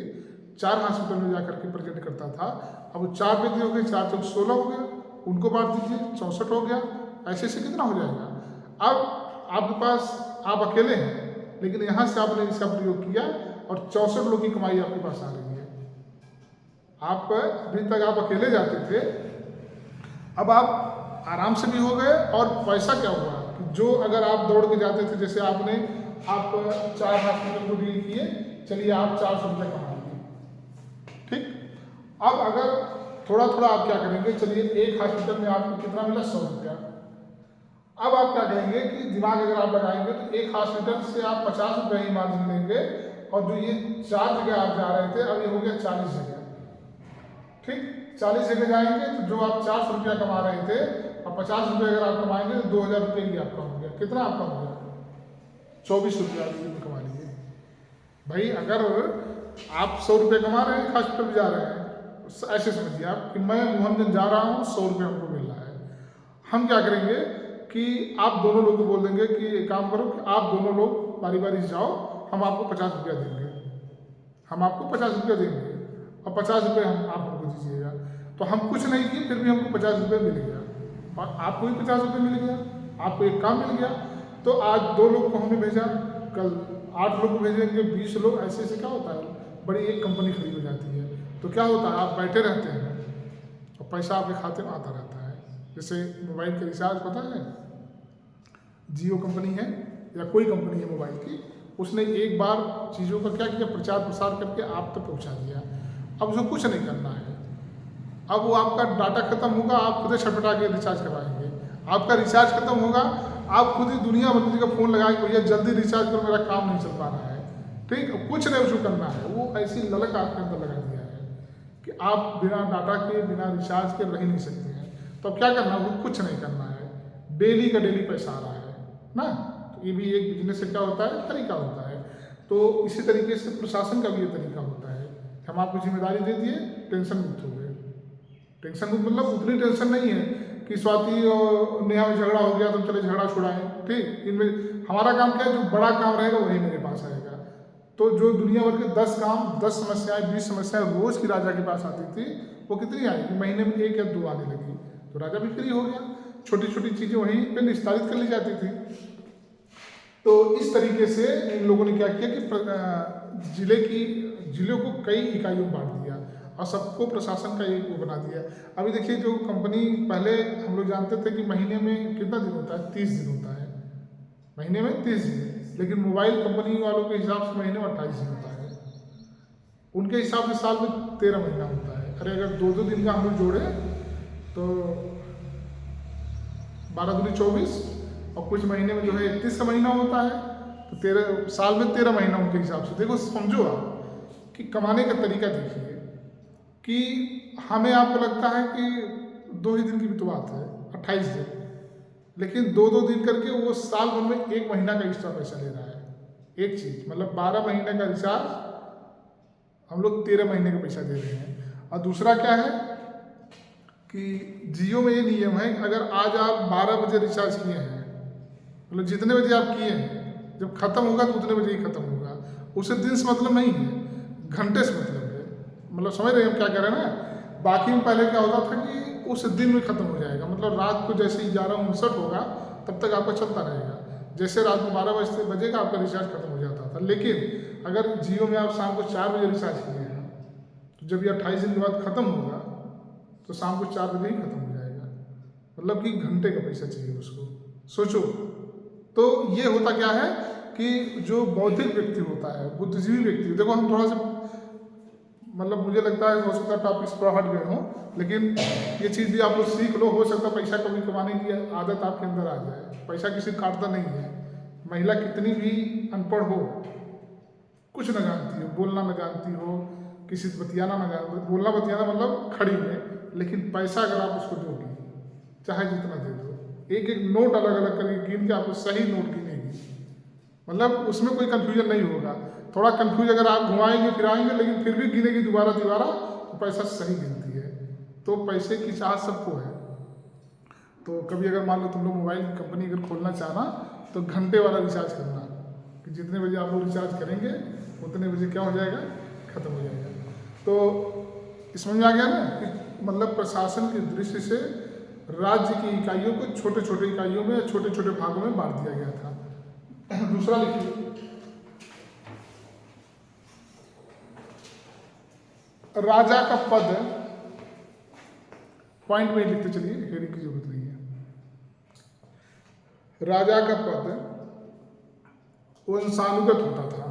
4 हॉस्पिटल में जाकर के प्रेजेंट करता था, अब 4 व्यक्ति हो गए, 4 चौक 16 हो गया, उनको बांट दीजिए, 64 हो गया। ऐसे ऐसे कितना हो जाएगा। अब आपके पास, आप अकेले हैं, लेकिन यहाँ से आपने इसका प्रयोग किया और 64 लोग की कमाई आपके पास आ रही है। आप अभी तक आप अकेले जाते थे, अब आप आराम से भी हो गए। और पैसा क्या हुआ कि जो अगर आप दौड़ के जाते थे, जैसे आप 4 हॉस्पिटल को डील किए, चलिए आप 400 रुपये कमा लिए, ठीक। अब अगर थोड़ा थोड़ा आप क्या करेंगे, चलिए एक हॉस्पिटल में आपको कितना मिला, 100 रुपया। अब आप क्या करेंगे कि दिमाग अगर आप लगाएंगे तो एक हॉस्पिटल से आप 50 रुपये ही मार्जिन लेंगे, और जो ये 4 जगह आप जा रहे थे, अब ये हो गया 40 जगह, ठीक। 40 जगह जाएंगे तो जो आप 400 रुपया कमा रहे थे, अब 50 रुपये अगर आप कमाएंगे तो 2000 रुपये ही आपका हो गया। कितना आपका हो गया, 24 रुपया कमा लीजिए। भाई अगर आप 100 रुपये कमा रहे हैं, हॉस्पिटल में जा रहे हैं, ऐसे समझिए आप कि मैं मोहनगंज जा रहा हूँ, 100 रुपये हमको मिल रहा है। हम क्या करेंगे कि आप दोनों लोग को बोल देंगे कि एक काम करो कि आप दोनों लोग बारी बारी से जाओ, हम आपको 50 रुपया देंगे, हम आपको 50 रुपया देंगे और 50 रुपये आप हमको दीजिएगा। तो हम कुछ नहीं किए, फिर भी हमको 50 रुपये मिल गया और आपको भी 50 रुपये मिल गया, आपको एक काम मिल गया। तो आज 2 लोग को हमने भेजा, कल 8 लोग को भेजेंगे, 20 लोग, ऐसे ऐसे क्या होता है, बड़ी एक कंपनी खड़ी हो जाती है। तो क्या होता है, आप बैठे रहते हैं और पैसा आपके खाते में आता रहता है। जैसे मोबाइल का रिचार्ज पता है, जियो कंपनी है या कोई कंपनी है मोबाइल की, उसने एक बार चीज़ों का क्या किया, प्रचार प्रसार करके आप तक पहुंचा दिया। अब उसको कुछ नहीं करना है, अब वो आपका डाटा खत्म होगा, आप खुद ही छटपटा के रिचार्ज करवाएंगे। आपका रिचार्ज खत्म होगा, आप खुद ही दुनिया भर का फ़ोन लगाएंगे, भैया जल्दी रिचार्ज करो, मेरा काम नहीं चल पा रहा है, ठीक। कुछ नहीं उसको करना है, वो ऐसी ललक आपके अंदर लगा दिया है कि आप बिना डाटा के, बिना रिचार्ज के रह ही नहीं सकते हैं। तो अब क्या करना है, वो कुछ नहीं करना है, डेली का डेली पैसा आ रहा है ना। तो ये भी एक बिजनेस से क्या होता है, तरीका होता है। तो इसी तरीके से प्रशासन का भी ये तरीका होता है, हम आपको जिम्मेदारी दे दिए, टेंशन मुक्त हो गए। टेंशन मुक्त मतलब उतनी टेंशन नहीं है कि स्वाति और नेहा में झगड़ा हो गया तो चले झगड़ा छुड़ाएं, ठीक। इनमें हमारा काम क्या है, जो बड़ा काम रहेगा वही मेरे पास आएगा। तो जो दुनिया भर के 10 काम, 10 समस्याएं, 20 समस्याएं रोज की राजा के पास आती थी, वो कितनी आएगी, महीने में 1 या 2 आने लगी, तो राजा भी फ्री हो गया। छोटी छोटी चीज़ें वहीं पे निस्तारित कर ली जाती थी। तो इस तरीके से इन लोगों ने क्या किया कि जिले को कई इकाइयों में बांट दिया और सबको प्रशासन का एक वो बना दिया। अभी देखिए, जो कंपनी पहले हम लोग जानते थे कि महीने में कितना दिन होता है, 30 दिन होता है, महीने में 30 दिन, लेकिन मोबाइल कंपनी वालों के हिसाब से महीने में 28 दिन होता है। उनके हिसाब से साल में 13 महीना होता है। अरे अगर 2-2 दिन का हम लोग जोड़े तो 12 दूनी 24, और कुछ महीने में जो है 31 का महीना होता है, तो 13 साल में 13 महीना उनके हिसाब से। देखो, समझो आप कि कमाने का तरीका देखिए कि हमें आपको लगता है कि 2 ही दिन की भी तो बात है, 28 दिन, लेकिन 2-2 दिन करके वो साल भर में 1 महीना का एक्स्ट्रा पैसा ले रहा है। एक चीज़ मतलब 12 महीने का रिचार्ज हम लोग 13 महीने का पैसा दे रहे हैं। और दूसरा क्या है कि जियो में ये नियम है कि अगर आज आप 12 बजे रिचार्ज किए हैं, मतलब जितने बजे आप किए हैं, जब खत्म होगा तो उतने बजे ही खत्म होगा। उसे दिन से मतलब नहीं है, घंटे से मतलब है। मतलब समझ रहे हैं हम क्या कह रहे हैं ना। बाकी में पहले क्या होता था कि उस दिन में खत्म हो जाएगा, मतलब रात को जैसे 11:59 होगा तब तक आपका चलता रहेगा। जैसे रात को 12 बजेगा आपका रिचार्ज खत्म हो जाता था। लेकिन अगर जियो में आप शाम को 4 बजे रिचार्ज किए हैं, तो जब ये 28 दिन के बाद खत्म होगा तो शाम को 4 बजे ही खत्म हो जाएगा। मतलब कि घंटे का पैसा चाहिए उसको। सोचो, तो ये होता क्या है कि जो बौद्धिक व्यक्ति होता है, बुद्धिजीवी व्यक्ति, देखो हम थोड़ा सा मतलब मुझे लगता है हो सकता है टॉपिक थोड़ा हट गए हों, लेकिन ये चीज़ भी आप लोग सीख लो। हो सकता है पैसा कभी कमाने की आदत आपके अंदर आ जाए। पैसा किसी को काटता नहीं है। महिला कितनी भी अनपढ़ हो, कुछ न जानती हो, बोलना न जानती हो, किसी से बतियाना न जानती हो, बोलना बतियाना मतलब खड़ी में, लेकिन पैसा अगर आप उसको दोगी, चाहे जितना दे दो, एक एक नोट अलग अलग करके गिन के आपको सही नोट गिनेगी, मतलब उसमें कोई कन्फ्यूजन नहीं होगा। थोड़ा कन्फ्यूज अगर आप घुमाएंगे फिराएंगे, लेकिन फिर भी गिनेगी दोबारा तो पैसा सही गिनती है। तो पैसे की चाह सबको है। तो कभी अगर मान लो तुम लोग मोबाइल की कंपनी अगर खोलना चाहना, तो घंटे वाला रिचार्ज करना, कि जितने बजे आप लोग रिचार्ज करेंगे उतने बजे क्या हो जाएगा, खत्म हो जाएगा। तो इसमें आ गया ना कि मतलब प्रशासन की दृष्टि से राज्य की इकाइयों को छोटे छोटे इकाइयों में, छोटे छोटे भागों में बांट दिया गया था। दूसरा लिखिए, राजा का पद, पॉइंट में लिखते चलिए, हेडिंग की जरूरत नहीं है। राजा का पद वंशानुगत होता था।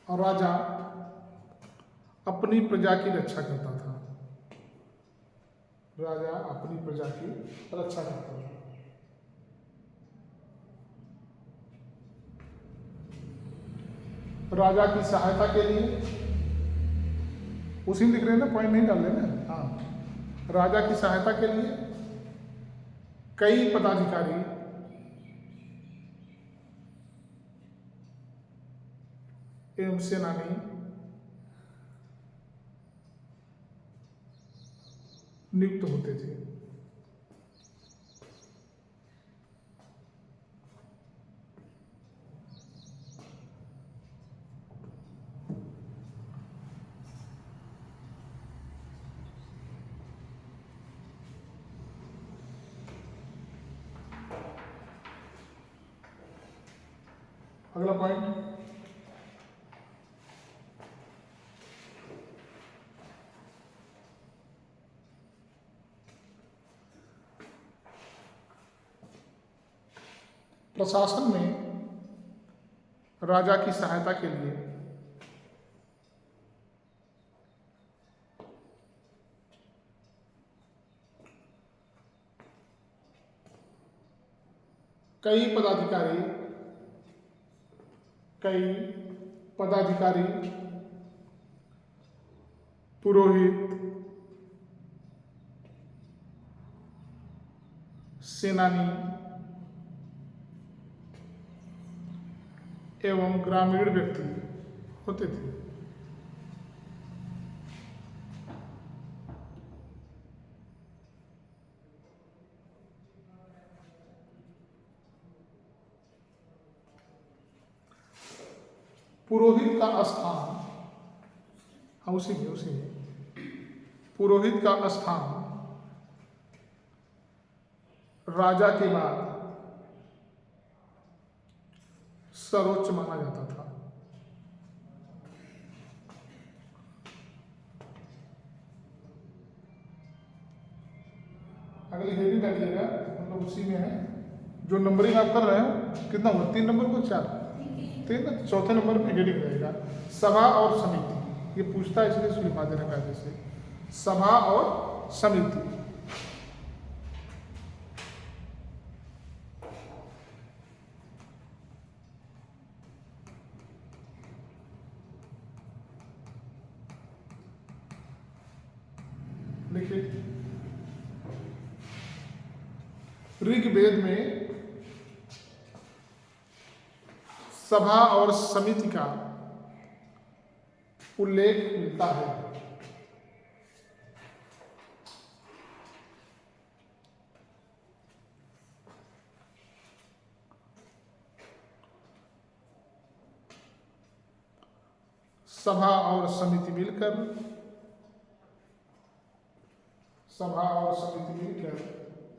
और राजा अपनी प्रजा की रक्षा करता था। राजा अपनी प्रजा की रक्षा करता था। राजा की सहायता के लिए, उसी में लिख रहे हैं ना, पॉइंट नहीं डाल रहे ना। हाँ, राजा की सहायता के लिए कई पदाधिकारी एवं सेनानी नियुक्त होते थे। अगला पॉइंट, प्रशासन में राजा की सहायता के लिए कई पदाधिकारी, पुरोहित, सेनानी एवं ग्रामीण व्यक्ति होते थे। पुरोहित का स्थान, हाँ उसी में पुरोहित का स्थान राजा के बाद सर्वोच्च माना जाता था। अगली हेडिंग डालिएगा, मतलब उसी में है। जो नंबरिंग आप कर रहे हैं कितना हुआ, 3 नंबर को 4 3 ना, चौथे नंबर में हेडिंग रहेगा सभा और समिति। ये पूछता है इसलिए लिखा देना कायदे से, सभा और समिति। लिखिए, ऋग्वेद में सभा और समिति का उल्लेख मिलता है। सभा और समिति मिलकर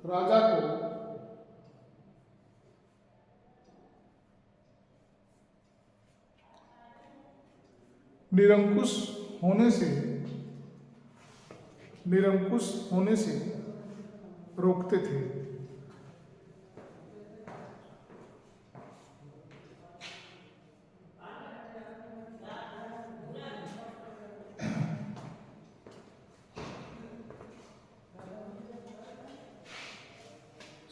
राजा को निरंकुश होने से रोकते थे।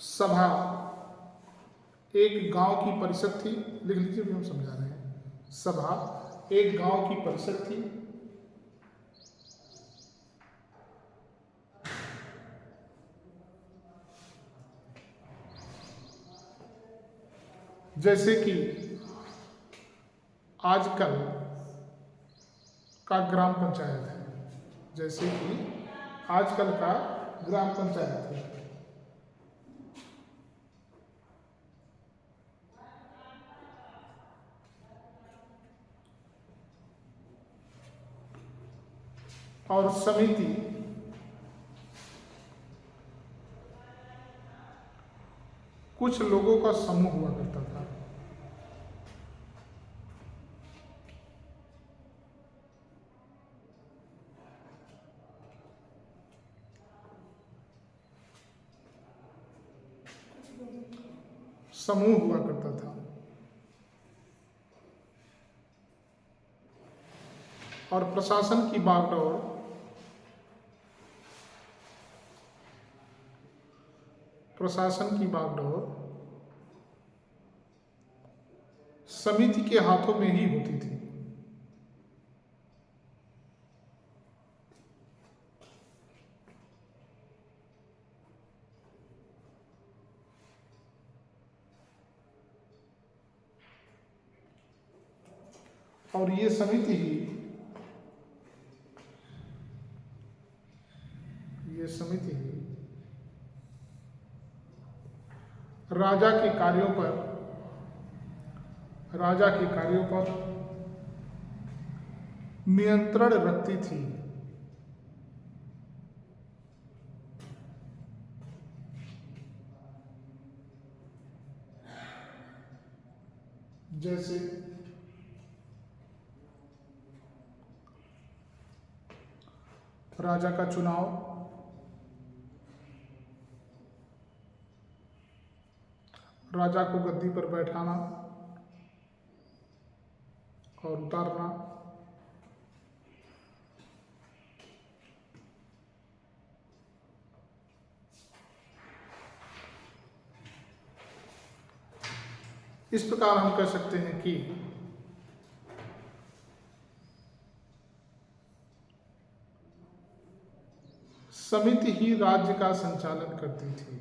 सभा एक गांव की परिषद थी, लिख लीजिए, हम समझा रहे हैं। सभा एक गांव की परिषद थी, जैसे कि आजकल का ग्राम पंचायत है, जैसे कि आजकल का ग्राम पंचायत है। और समिति कुछ लोगों का समूह हुआ करता था। समूह हुआ करता था और प्रशासन की बागडोर समिति के हाथों में ही होती थी। और ये समिति ही राजा के कार्यों पर नियंत्रण रखती थी। जैसे राजा का चुनाव, राजा को गद्दी पर बैठाना और उतारना, इस प्रकार हम कह सकते हैं कि समिति ही राज्य का संचालन करती थी।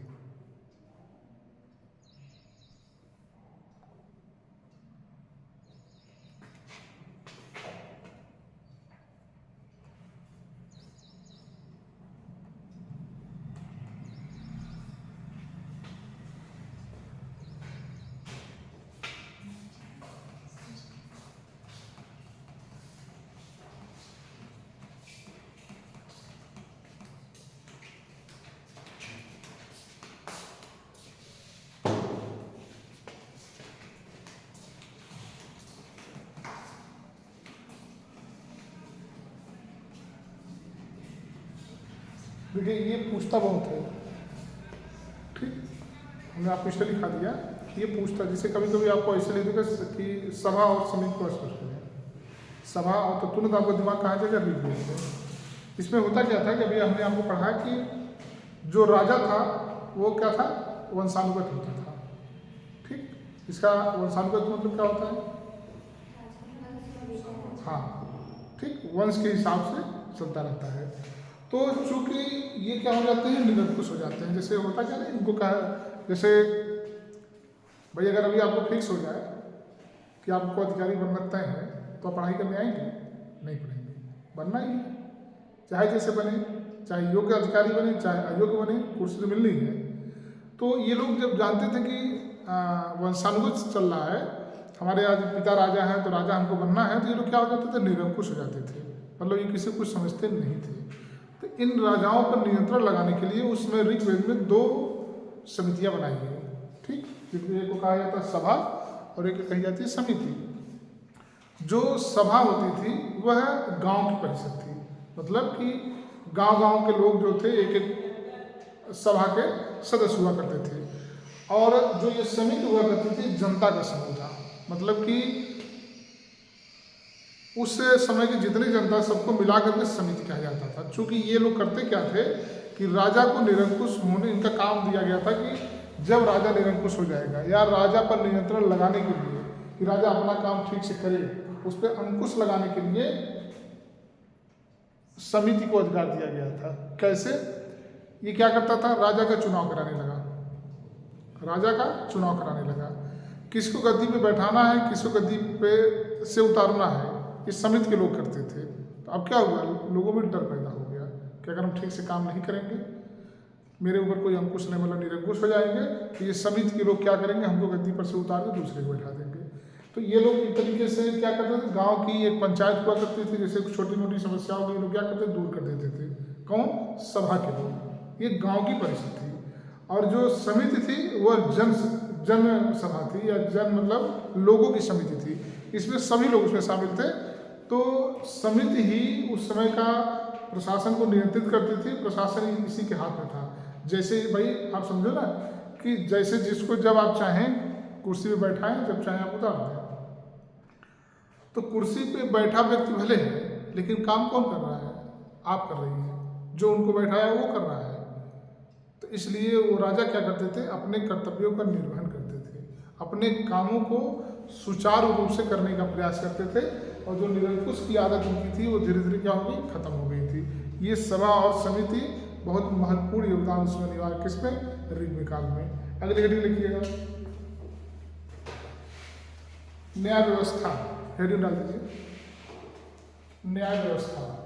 क्योंकि ये पूछता बहुत है। ठीक, हमने आपको इसलिए लिखा दिया कि ये पूछता, जिसे कभी कभी आपको ऐसे लिख देगा कि सभा और समिति को स्पष्ट करें। सभा और तो तुरंत आपका दिमाग कहाँ जाएगा, ऋग्वेद में। इसमें होता क्या था कि अभी हमने आपको पढ़ा कि जो राजा था वो क्या था, वंशानुगत होता था। ठीक, इसका वंशानुगत मतलब क्या होता है? हाँ, ठीक, वंश के हिसाब से चलता रहता है। तो चूंकि ये क्या हो जाते हैं, निरंकुश हो जाते हैं। जैसे होता क्या ना, इनको कहा, जैसे भाई अगर अभी आपको फिक्स हो जाए कि आपको अधिकारी बनना तय है, तो आप पढ़ाई करने आएंगे? नहीं पढ़ेंगे, बनना ही है। चाहे जैसे बने, चाहे योग्य अधिकारी बने चाहे अयोग्य बने, कुर्सी तो मिलनी है। तो ये लोग जब जानते थे कि वंशानुगत चल रहा है, हमारे आज पिता राजा हैं तो राजा हमको बनना है, तो ये लोग क्या हो जाते थे, निरंकुश हो जाते थे। मतलब ये किसी को कुछ समझते नहीं थे। तो इन राजाओं पर नियंत्रण लगाने के लिए उसमें ऋग्वेद में 2 समितियां बनाई गई। ठीक, एक को कहा जाता है सभा और एक कही जाती है समिति। जो सभा होती थी वह गांव की परिषद थी, मतलब कि गांव-गांव के लोग जो थे एक एक सभा के सदस्य हुआ करते थे। और जो ये समिति हुआ करती थी जनता का समूह था, मतलब कि उस समय की जितनी जनता सबको मिला करके समिति कहा जाता था। चूँकि ये लोग करते क्या थे कि राजा को निरंकुश होने, इनका काम दिया गया था कि जब राजा निरंकुश हो जाएगा या राजा पर नियंत्रण लगाने के लिए, कि राजा अपना काम ठीक से करे, उस पर अंकुश लगाने के लिए समिति को अधिकार दिया गया था। कैसे? ये क्या करता था, राजा का चुनाव कराने लगा, राजा का चुनाव कराने लगा। किसको गद्दी पे बैठाना है, किसको गद्दी पे से उतारना है, इस समिति के लोग करते थे। तो अब क्या हुआ, लोगों में डर पैदा हो गया कि अगर हम ठीक से काम नहीं करेंगे, मेरे ऊपर कोई अंकुश नहीं, मतलब निरंकुश हो जाएंगे, तो ये समिति के लोग क्या करेंगे, हमको गद्दी पर से उतार के दूसरे को बैठा देंगे। तो ये लोग एक तरीके से क्या करते थे, गांव की एक पंचायत हुआ करती थी, जैसे छोटी मोटी समस्याओं को ये लोग क्या करते, दूर कर देते थे। कौन? सभा के लोग। ये गांव की परिषद थी। और जो समिति थी वह जन सभा थी, या जन मतलब लोगों की समिति थी। इसमें सभी लोग उसमें शामिल थे। तो समिति ही उस समय का प्रशासन को नियंत्रित करती थी। प्रशासन इसी के हाथ में था। जैसे भाई आप समझो ना कि जैसे जिसको जब आप चाहें कुर्सी पे बैठाएं, जब चाहें आप उतार दें। तो कुर्सी पे बैठा व्यक्ति भले है, लेकिन काम कौन कर रहा है? आप कर रही हैं। जो उनको बैठाया वो कर रहा है। तो इसलिए वो राजा क्या करते थे, अपने कर्तव्यों का निर्वहन करते थे, अपने कामों को सुचारू रूप से करने का प्रयास करते थे। और जो निरंकुश की आदत उनकी थी वो धीरे धीरे क्या हो गई, खत्म हो गई थी। ये सभा और समिति बहुत महत्वपूर्ण योगदान उसमें निभाया, किसमें? ऋग्वेद काल में। अगली हेडिंग लिखिएगा, न्याय व्यवस्था। हेडिंग डाल दीजिए, न्याय व्यवस्था।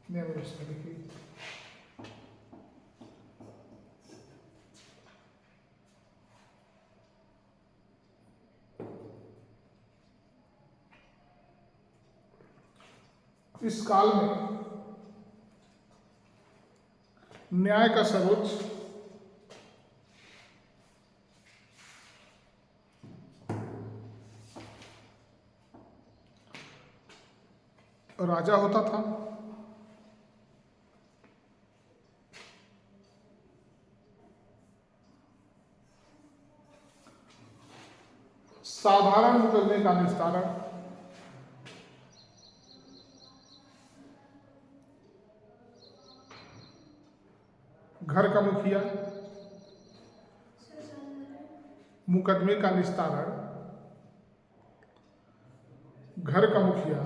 न्याय व्यवस्था लिखिए। इस काल में न्याय का सर्वोच्च राजा होता था। साधारण मुकदमे का निस्तारण, घर का मुखिया, मुकदमे का निस्तारण, घर का मुखिया,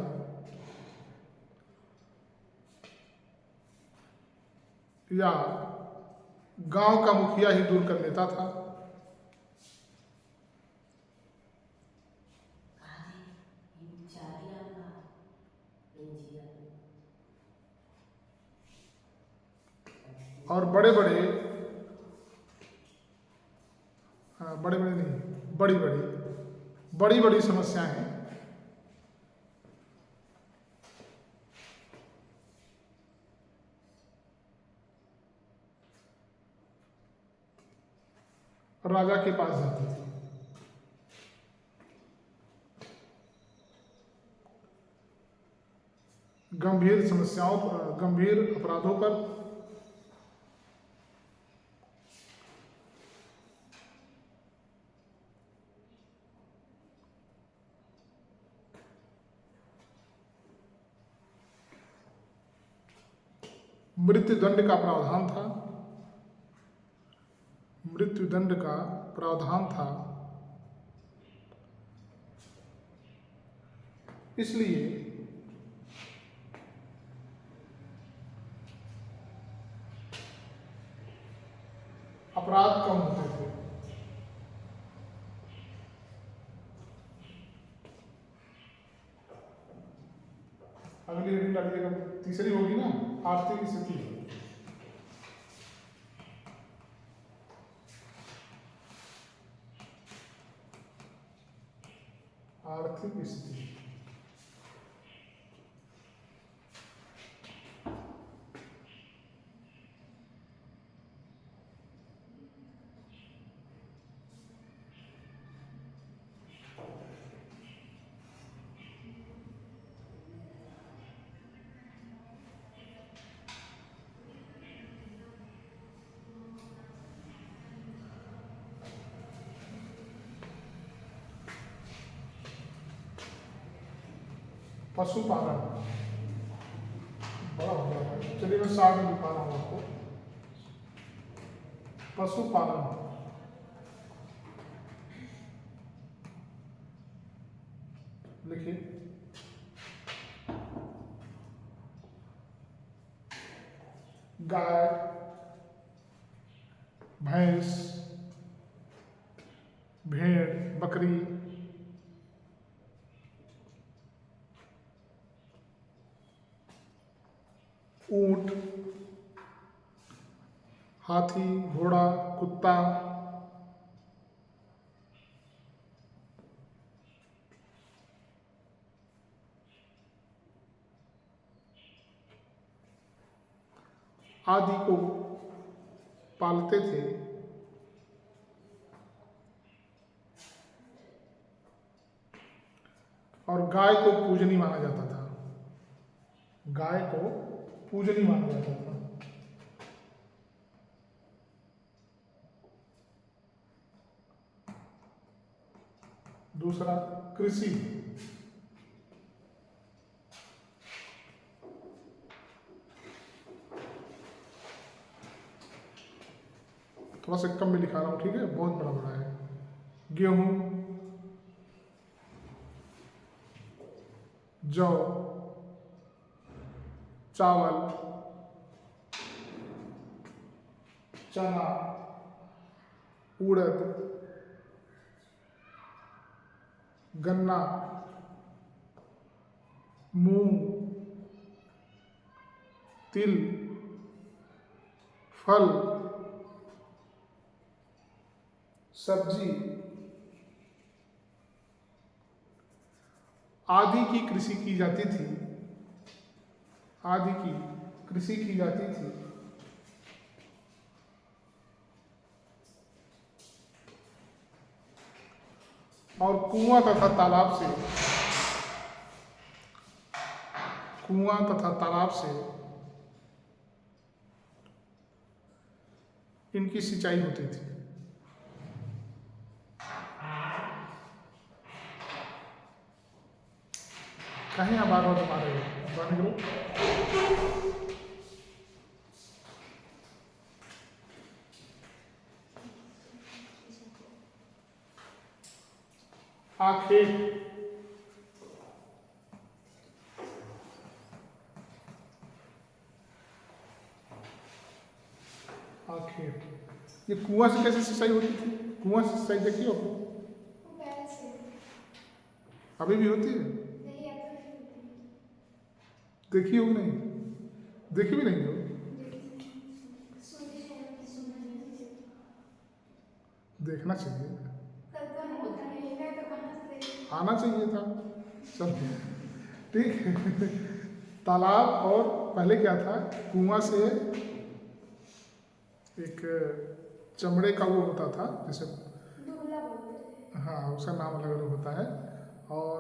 या गांव का मुखिया ही दूर कर लेता था। और बड़े बड़े नहीं, बड़ी बड़ी समस्याएं राजा के पास जाती थी। गंभीर समस्याओं पर, गंभीर अपराधों पर मृत्युदंड का प्रावधान था। मृत्युदंड का प्रावधान था। इसलिए अपराध कम होते थे। अगली हेडिंग डालिएगा, तीसरी होगी ना, आर्थिक स्थिति। आर्थिक स्थिति। पशुपालन बड़ा हो गया है, चलिए मैं साथ में लिखा रहा हूँ आपको। पशुपालन, लिखिए। गाय, भैंस, भेड़, बकरी, ऊंट, हाथी, घोड़ा, कुत्ता, आदि को पालते थे। और गाय को पूजनीय माना जाता था। गाय को पूजनीय माना जाता था। दूसरा, कृषि। थोड़ा सा कम में लिखा रहा हूं, ठीक है, बहुत बड़ा बड़ा है। गेहूं, जौ, चावल, चना, उड़द, गन्ना, मूंग, तिल, फल, सब्जी आदि की कृषि की जाती थी। आदि की कृषि की जाती थी। और कुआं तथा तालाब से, कुआं तथा तालाब से इनकी सिंचाई होती थी। कहीं आप बार बार घुमा रहे हो, बंद करो। आखेट, आखेट, ये कुआं से कैसे सिंचाई होती थी? कुआं से सिंचाई देखी हो? अभी भी होती है? देखी हो नहीं? देखी भी नहीं हो? देखना चाहिए, आना चाहिए था। चल ठीक है। तालाब, और पहले क्या था, कुआं से एक चमड़े का वो होता था, जैसे हाँ उसका नाम अलग अलग होता है, और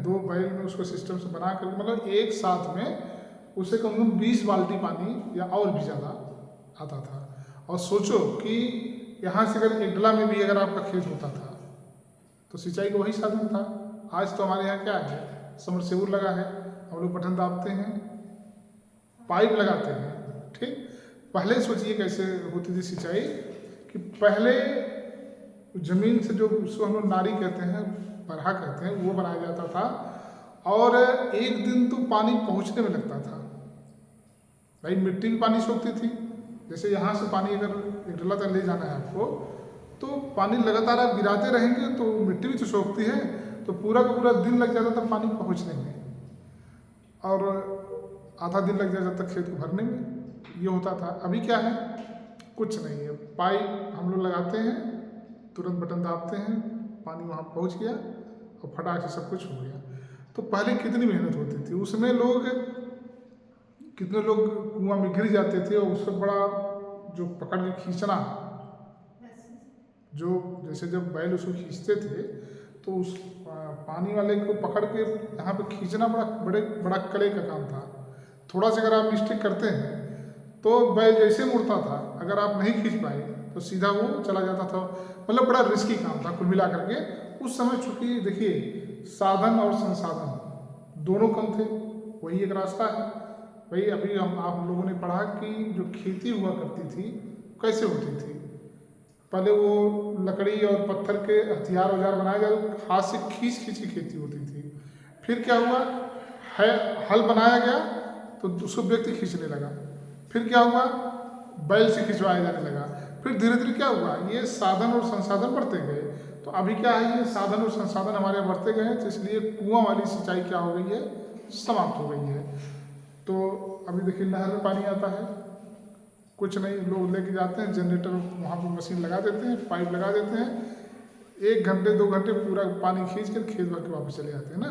2 बैल में उसको सिस्टम से बना कर मतलब एक साथ में उसे कम से कम 20 बाल्टी पानी या और भी ज़्यादा आता था। और सोचो कि यहाँ से अगर एक डला में भी अगर आपका खेत होता था तो सिंचाई का वही साधन था। आज तो हमारे यहाँ क्या है, समरसेबुल लगा है, हम लोग बटन दाबते हैं, पाइप लगाते हैं, ठीक। पहले सोचिए कैसे होती थी सिंचाई, कि पहले जमीन से जो उसको हम लोग नारी कहते हैं, बरहा कहते हैं, वो बनाया जाता था, और एक दिन तो पानी पहुँचने में लगता था। भाई मिट्टी भी पानी सोखती थी, जैसे यहाँ से पानी अगर एक डला तक ले जाना है आपको, तो पानी लगातार आप गिराते रहेंगे तो मिट्टी भी तो सोखती है, तो पूरा का पूरा दिन लग जाता था पानी पहुँचने में, और आधा दिन लग जाता था खेत को भरने में। ये होता था। अभी क्या है, कुछ नहीं है, पाइप हम लोग लगाते हैं, तुरंत बटन दाबते हैं, पानी वहाँ पहुँच गया और फटाक से सब कुछ हो गया। तो पहले कितनी मेहनत होती थी, उसमें लोग कितने लोग कुआं में गिर जाते थे, और उससे बड़ा जो पकड़ के खींचना, जो जैसे जब बैल उसको खींचते थे तो उस पानी वाले को पकड़ के यहाँ पे खींचना बड़ा कले का काम था। थोड़ा सा अगर आप मिस्टेक करते हैं तो बैल जैसे मुड़ता था, अगर आप नहीं खींच पाए तो सीधा वो चला जाता था। मतलब बड़ा रिस्की काम था कुल मिला करके उस समय। चूँकि देखिए साधन और संसाधन दोनों कम थे, वही एक रास्ता है। भाई अभी आप लोगों ने पढ़ा कि जो खेती हुआ करती थी कैसे होती थी, पहले वो लकड़ी और पत्थर के हथियार औजार बनाए जाते, हाथ से खींच खींच की खेती होती थी। फिर क्या हुआ, है हल बनाया गया तो उसको व्यक्ति खींचने लगा। फिर क्या हुआ, बैल से खिंचवाया जाने लगा। फिर धीरे धीरे क्या हुआ, ये साधन और संसाधन बढ़ते गए। तो अभी क्या है, ये साधन और संसाधन हमारे बढ़ते गए हैं, तो इसलिए कुआं वाली सिंचाई क्या हो गई है, समाप्त हो गई है। तो अभी देखिए नहर में पानी आता है, कुछ नहीं, लोग लेके जाते हैं जनरेटर, वहाँ पर मशीन लगा देते हैं, पाइप लगा देते हैं, 1 घंटे 2 घंटे पूरा पानी खींच कर खेत भर के वापस चले जाते हैं ना।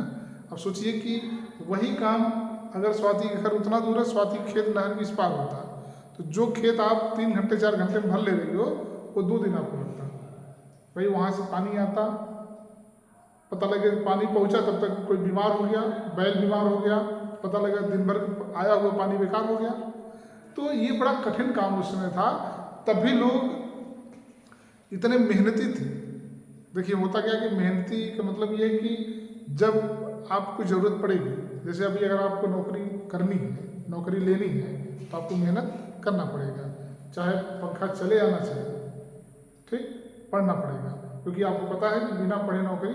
अब सोचिए कि वही काम अगर स्वाति के घर उतना दूर है, स्वाति खेत नहर के इस पार होता, तो जो खेत आप 3 घंटे 4 घंटे में भर ले रही हो, वो 2 दिन आपको लगता। भाई वहाँ से पानी आता, पता लगे पानी पहुँचा तब तक कोई बीमार हो गया, बैल बीमार हो गया, पता लगा दिन भर आया हुआ पानी बेकार हो गया। तो ये बड़ा कठिन काम उस समय था, तब भी लोग इतने मेहनती थे। देखिए होता क्या कि मेहनती का मतलब ये है कि जब आपको ज़रूरत पड़ेगी, जैसे अभी अगर आपको नौकरी करनी है, नौकरी लेनी है, तो आपको मेहनत करना पड़ेगा, चाहे पंखा चले या ना चले, ठीक, पढ़ना पड़ेगा, क्योंकि आपको पता है कि बिना पढ़े नौकरी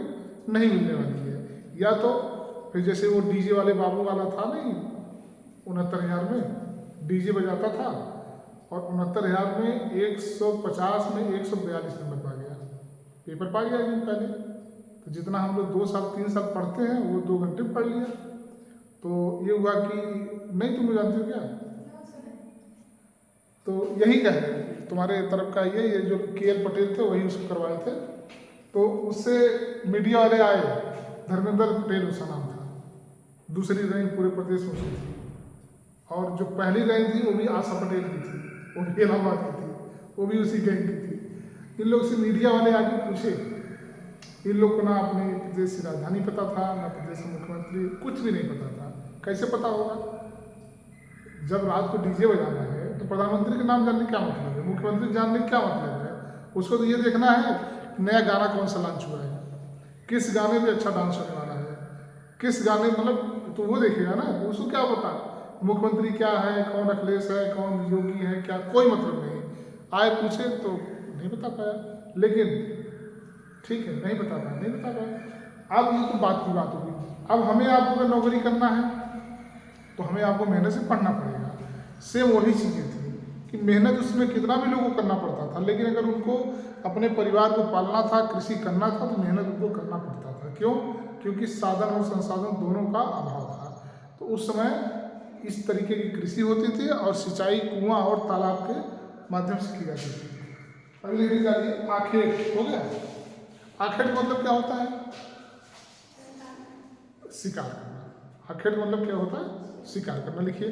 नहीं मिलने वाली है। या तो फिर जैसे वो डीजे वाले बाबू वाला था नहीं, 69,000 में डीजे बजाता था, और 69,000 में 150 में 142 नंबर पा गया, पेपर पा गया एक दिन पहले। तो जितना हम लोग 2 साल 3 साल पढ़ते हैं वो 2 घंटे में पढ़ लिया। तो ये हुआ कि नहीं, तुम जानते हो क्या, तो यही का है तुम्हारे तरफ का, ये जो KL पटेल थे वही उसको करवाए थे। तो उससे मीडिया वाले आए, धर्मेंद्र पटेल उसका नाम था, दूसरी रैंक पूरे प्रदेश में उसकी थी, और जो पहली रैंक थी वो भी आशा पटेल की थी, वो भी इलाहाबाद की थी, वो भी उसी गैंग की थी। इन लोग से मीडिया वाले आके पूछे, इन लोग को ना अपने प्रदेश की राजधानी पता था, ना प्रदेश के मुख्यमंत्री, कुछ भी नहीं पता था। कैसे पता होगा, जब रात को डीजे बजाना है तो प्रधानमंत्री के नाम जानने क्या मतलब है, मुख्यमंत्री जानने क्या मतलब है, उसको तो ये देखना है नया गाना कौन सा लॉन्च हुआ है, किस गाने में अच्छा डांस होने वाला है, किस गाने, मतलब तो वो देखेगा ना, उसको क्या पता मुख्यमंत्री क्या है, कौन अखिलेश है, कौन योगी है, क्या, कोई मतलब नहीं। आए पूछे तो नहीं बता पाया, लेकिन ठीक है नहीं बता पाया, नहीं बता पाया। अब ये तो बात की बात होगी। अब हमें आपको अगर नौकरी करना है तो हमें आपको मेहनत से पढ़ना पड़ेगा। सेम वही चीज़ें थी कि मेहनत उसमें कितना भी लोगों को करना पड़ता था, लेकिन अगर उनको अपने परिवार को पालना था, कृषि करना था, तो मेहनत उनको करना पड़ता था। क्यों? क्योंकि साधन और संसाधन दोनों का अभाव था। तो उस समय इस तरीके की कृषि होती थी और सिंचाई कुआं और तालाब के माध्यम से की जाती थी। अगली रीत आ गई आखेट, हो गया। आखेट मतलब क्या होता है? शिकार करना। आखेट मतलब क्या होता है? शिकार करना। लिखिए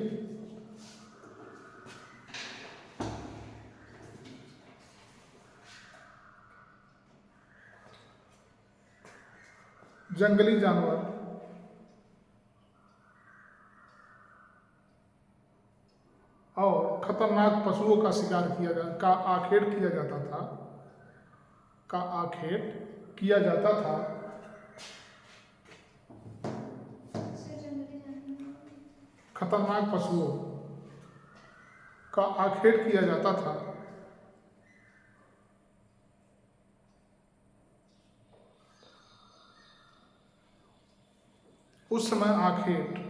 जंगली जानवर और खतरनाक पशुओं का शिकार का आखेट किया जाता था, खतरनाक पशुओं का आखेट किया जाता था। उस समय आखेट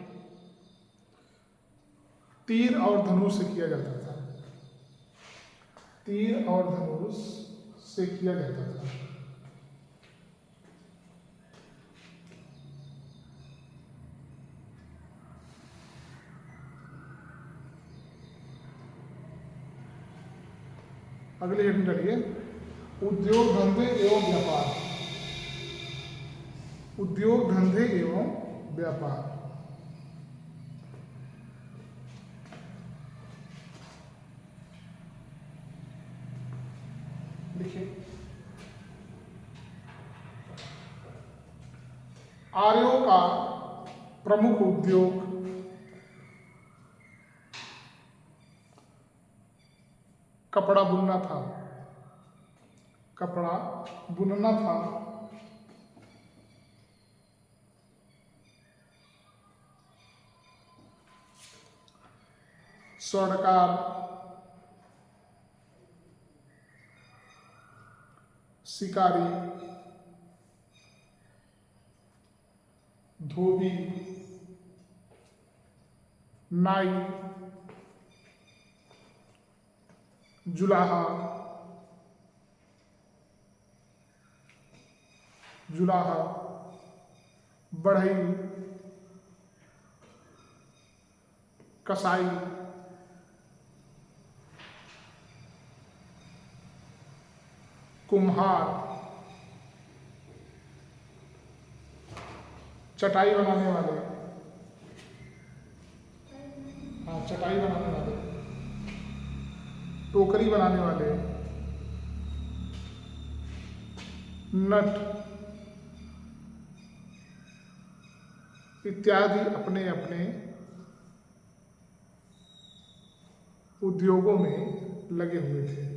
तीर और धनुष से किया जाता था, तीर और धनुष से किया जाता था। अगले हेडिंग डालिए, उद्योग धंधे एवं व्यापार। उद्योग धंधे एवं व्यापार। देखिए, आर्यों का प्रमुख उद्योग कपड़ा बुनना था, कपड़ा बुनना था। स्वर्णकार, शिकारी, धोबी, नाई, जुलाहा, बढ़ई, कसाई, कुम्हार, चटाई बनाने वाले, चटाई बनाने वाले, टोकरी बनाने वाले, नट इत्यादि अपने अपने उद्योगों में लगे हुए थे।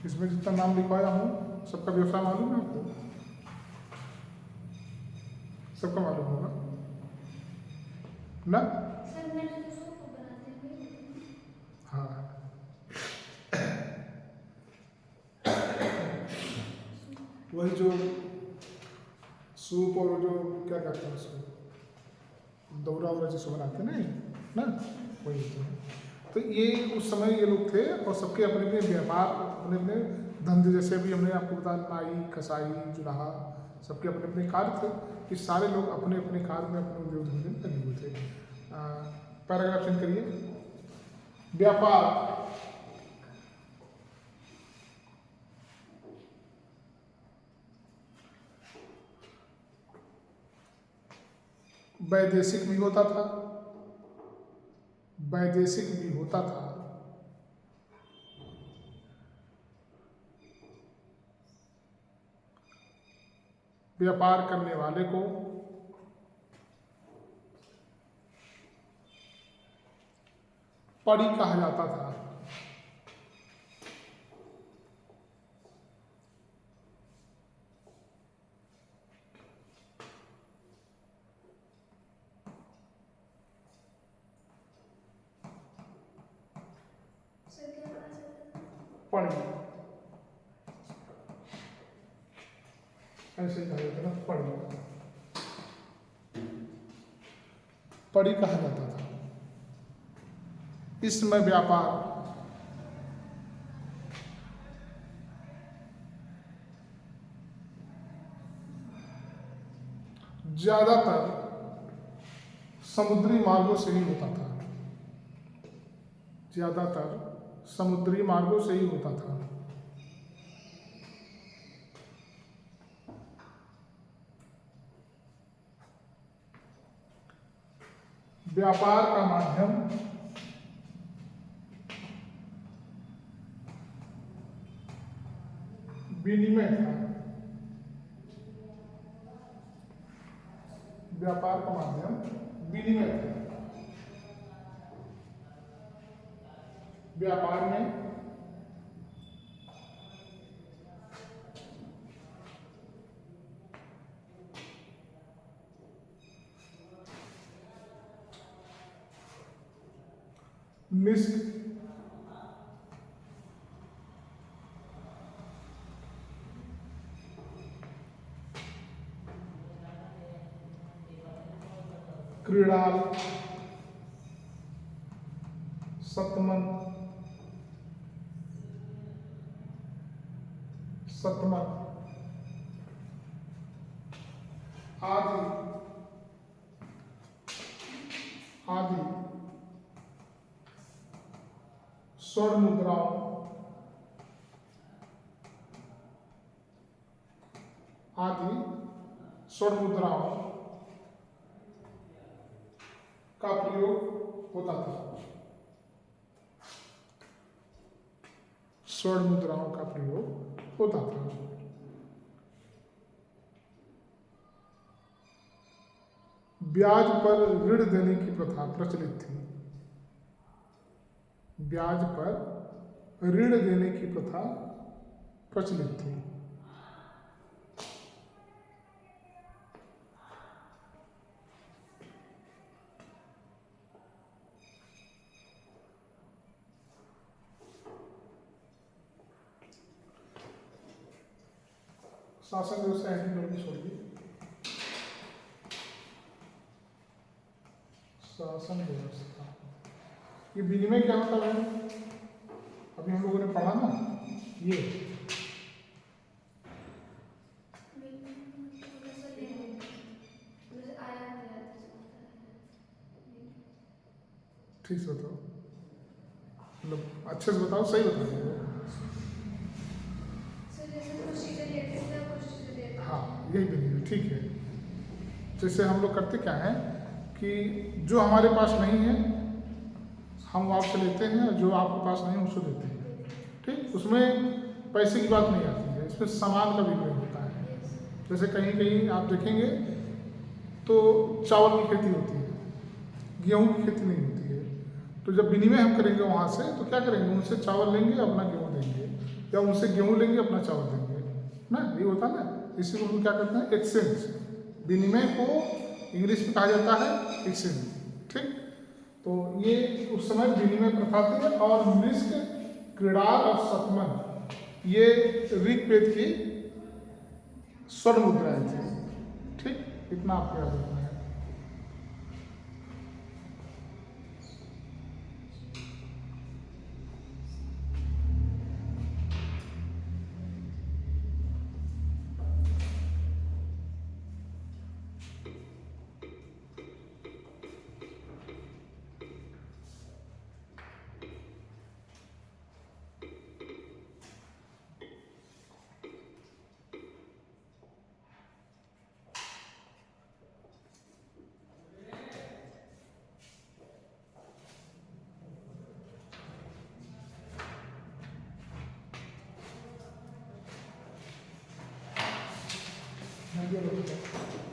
इसमें जितना नाम लिखवाया हूँ सबका व्यवसाय मालूम है आपको? सबका मालूम होगा ना? हाँ, वही जो सूप और जो क्या कहते हैं उसको, दौरा वौरा जिसको बनाते हैं ना, वही होते हैं। तो ये उस समय ये लोग थे और सबके अपने अपने व्यापार, अपने अपने धंधे, जैसे भी हमने आपको बताया, नाई, कसाई, जुलाहा, सबके अपने अपने कार्य थे। ये सारे लोग अपने अपने कार्य में, अपने उद्योग धंधे में लगे हुए थे। पैराग्राफ चेंज करिए। व्यापार, वैदेशिक भी होता था, वैदेशिक भी होता था। व्यापार करने वाले को पड़ी कहा जाता था। पड़ी, ऐसे कहा जाता था, पड़ी कहा जाता था। इसमें व्यापार ज्यादातर समुद्री मार्गों से ही होता था, ज्यादातर समुद्री मार्गों से ही होता था। व्यापार का माध्यम विनिमय था। व्यापार का माध्यम विनिमय था। व्यापार में निष्क्रिय क्रीड़ाल शतमन आदि आदि स्वर्ण मुद्राओं का प्रयोग होता था। स्वर्ण मुद्राओं का प्रयोग होता था। ब्याज पर ऋण देने की प्रथा प्रचलित थी। ब्याज पर ऋण देने की प्रथा प्रचलित थी। शासन व्यवस्था एंटी छोड़िए। शासन व्यवस्था, ये विनिमय क्या होता है? अभी हम लोगों ने पढ़ा ना, ये ठीक से बताओ, मतलब अच्छे से बताओ, सही बताओ। हाँ, यही विनिमय, ठीक है। जैसे हम लोग करते क्या है कि जो हमारे पास नहीं है हम आपसे लेते हैं, जो आपके पास नहीं है उसको देते हैं, ठीक। उसमें पैसे की बात नहीं आती है, इसमें सामान का विनिमय होता है। जैसे कहीं कहीं आप देखेंगे तो चावल की खेती होती है, गेहूं की खेती नहीं होती है। तो जब विनिमय हम करेंगे वहाँ से, तो क्या करेंगे, उनसे चावल लेंगे, अपना गेहूँ देंगे, या उनसे गेहूँ लेंगे, अपना चावल देंगे ना, ये होता है ना। इसी को हम क्या करते हैं, एक्सचेंज। विनिमय को इंग्लिश में कहा जाता है एक्सचेंज, ठीक। तो ये उस समय विनिमय प्रथा थी। और निष्क, क्रीड़ाल और शतमन ये ऋग्वेद की स्वर्ण मुद्राएं थी, ठीक। इतना आपको याद रखना है। Thank you.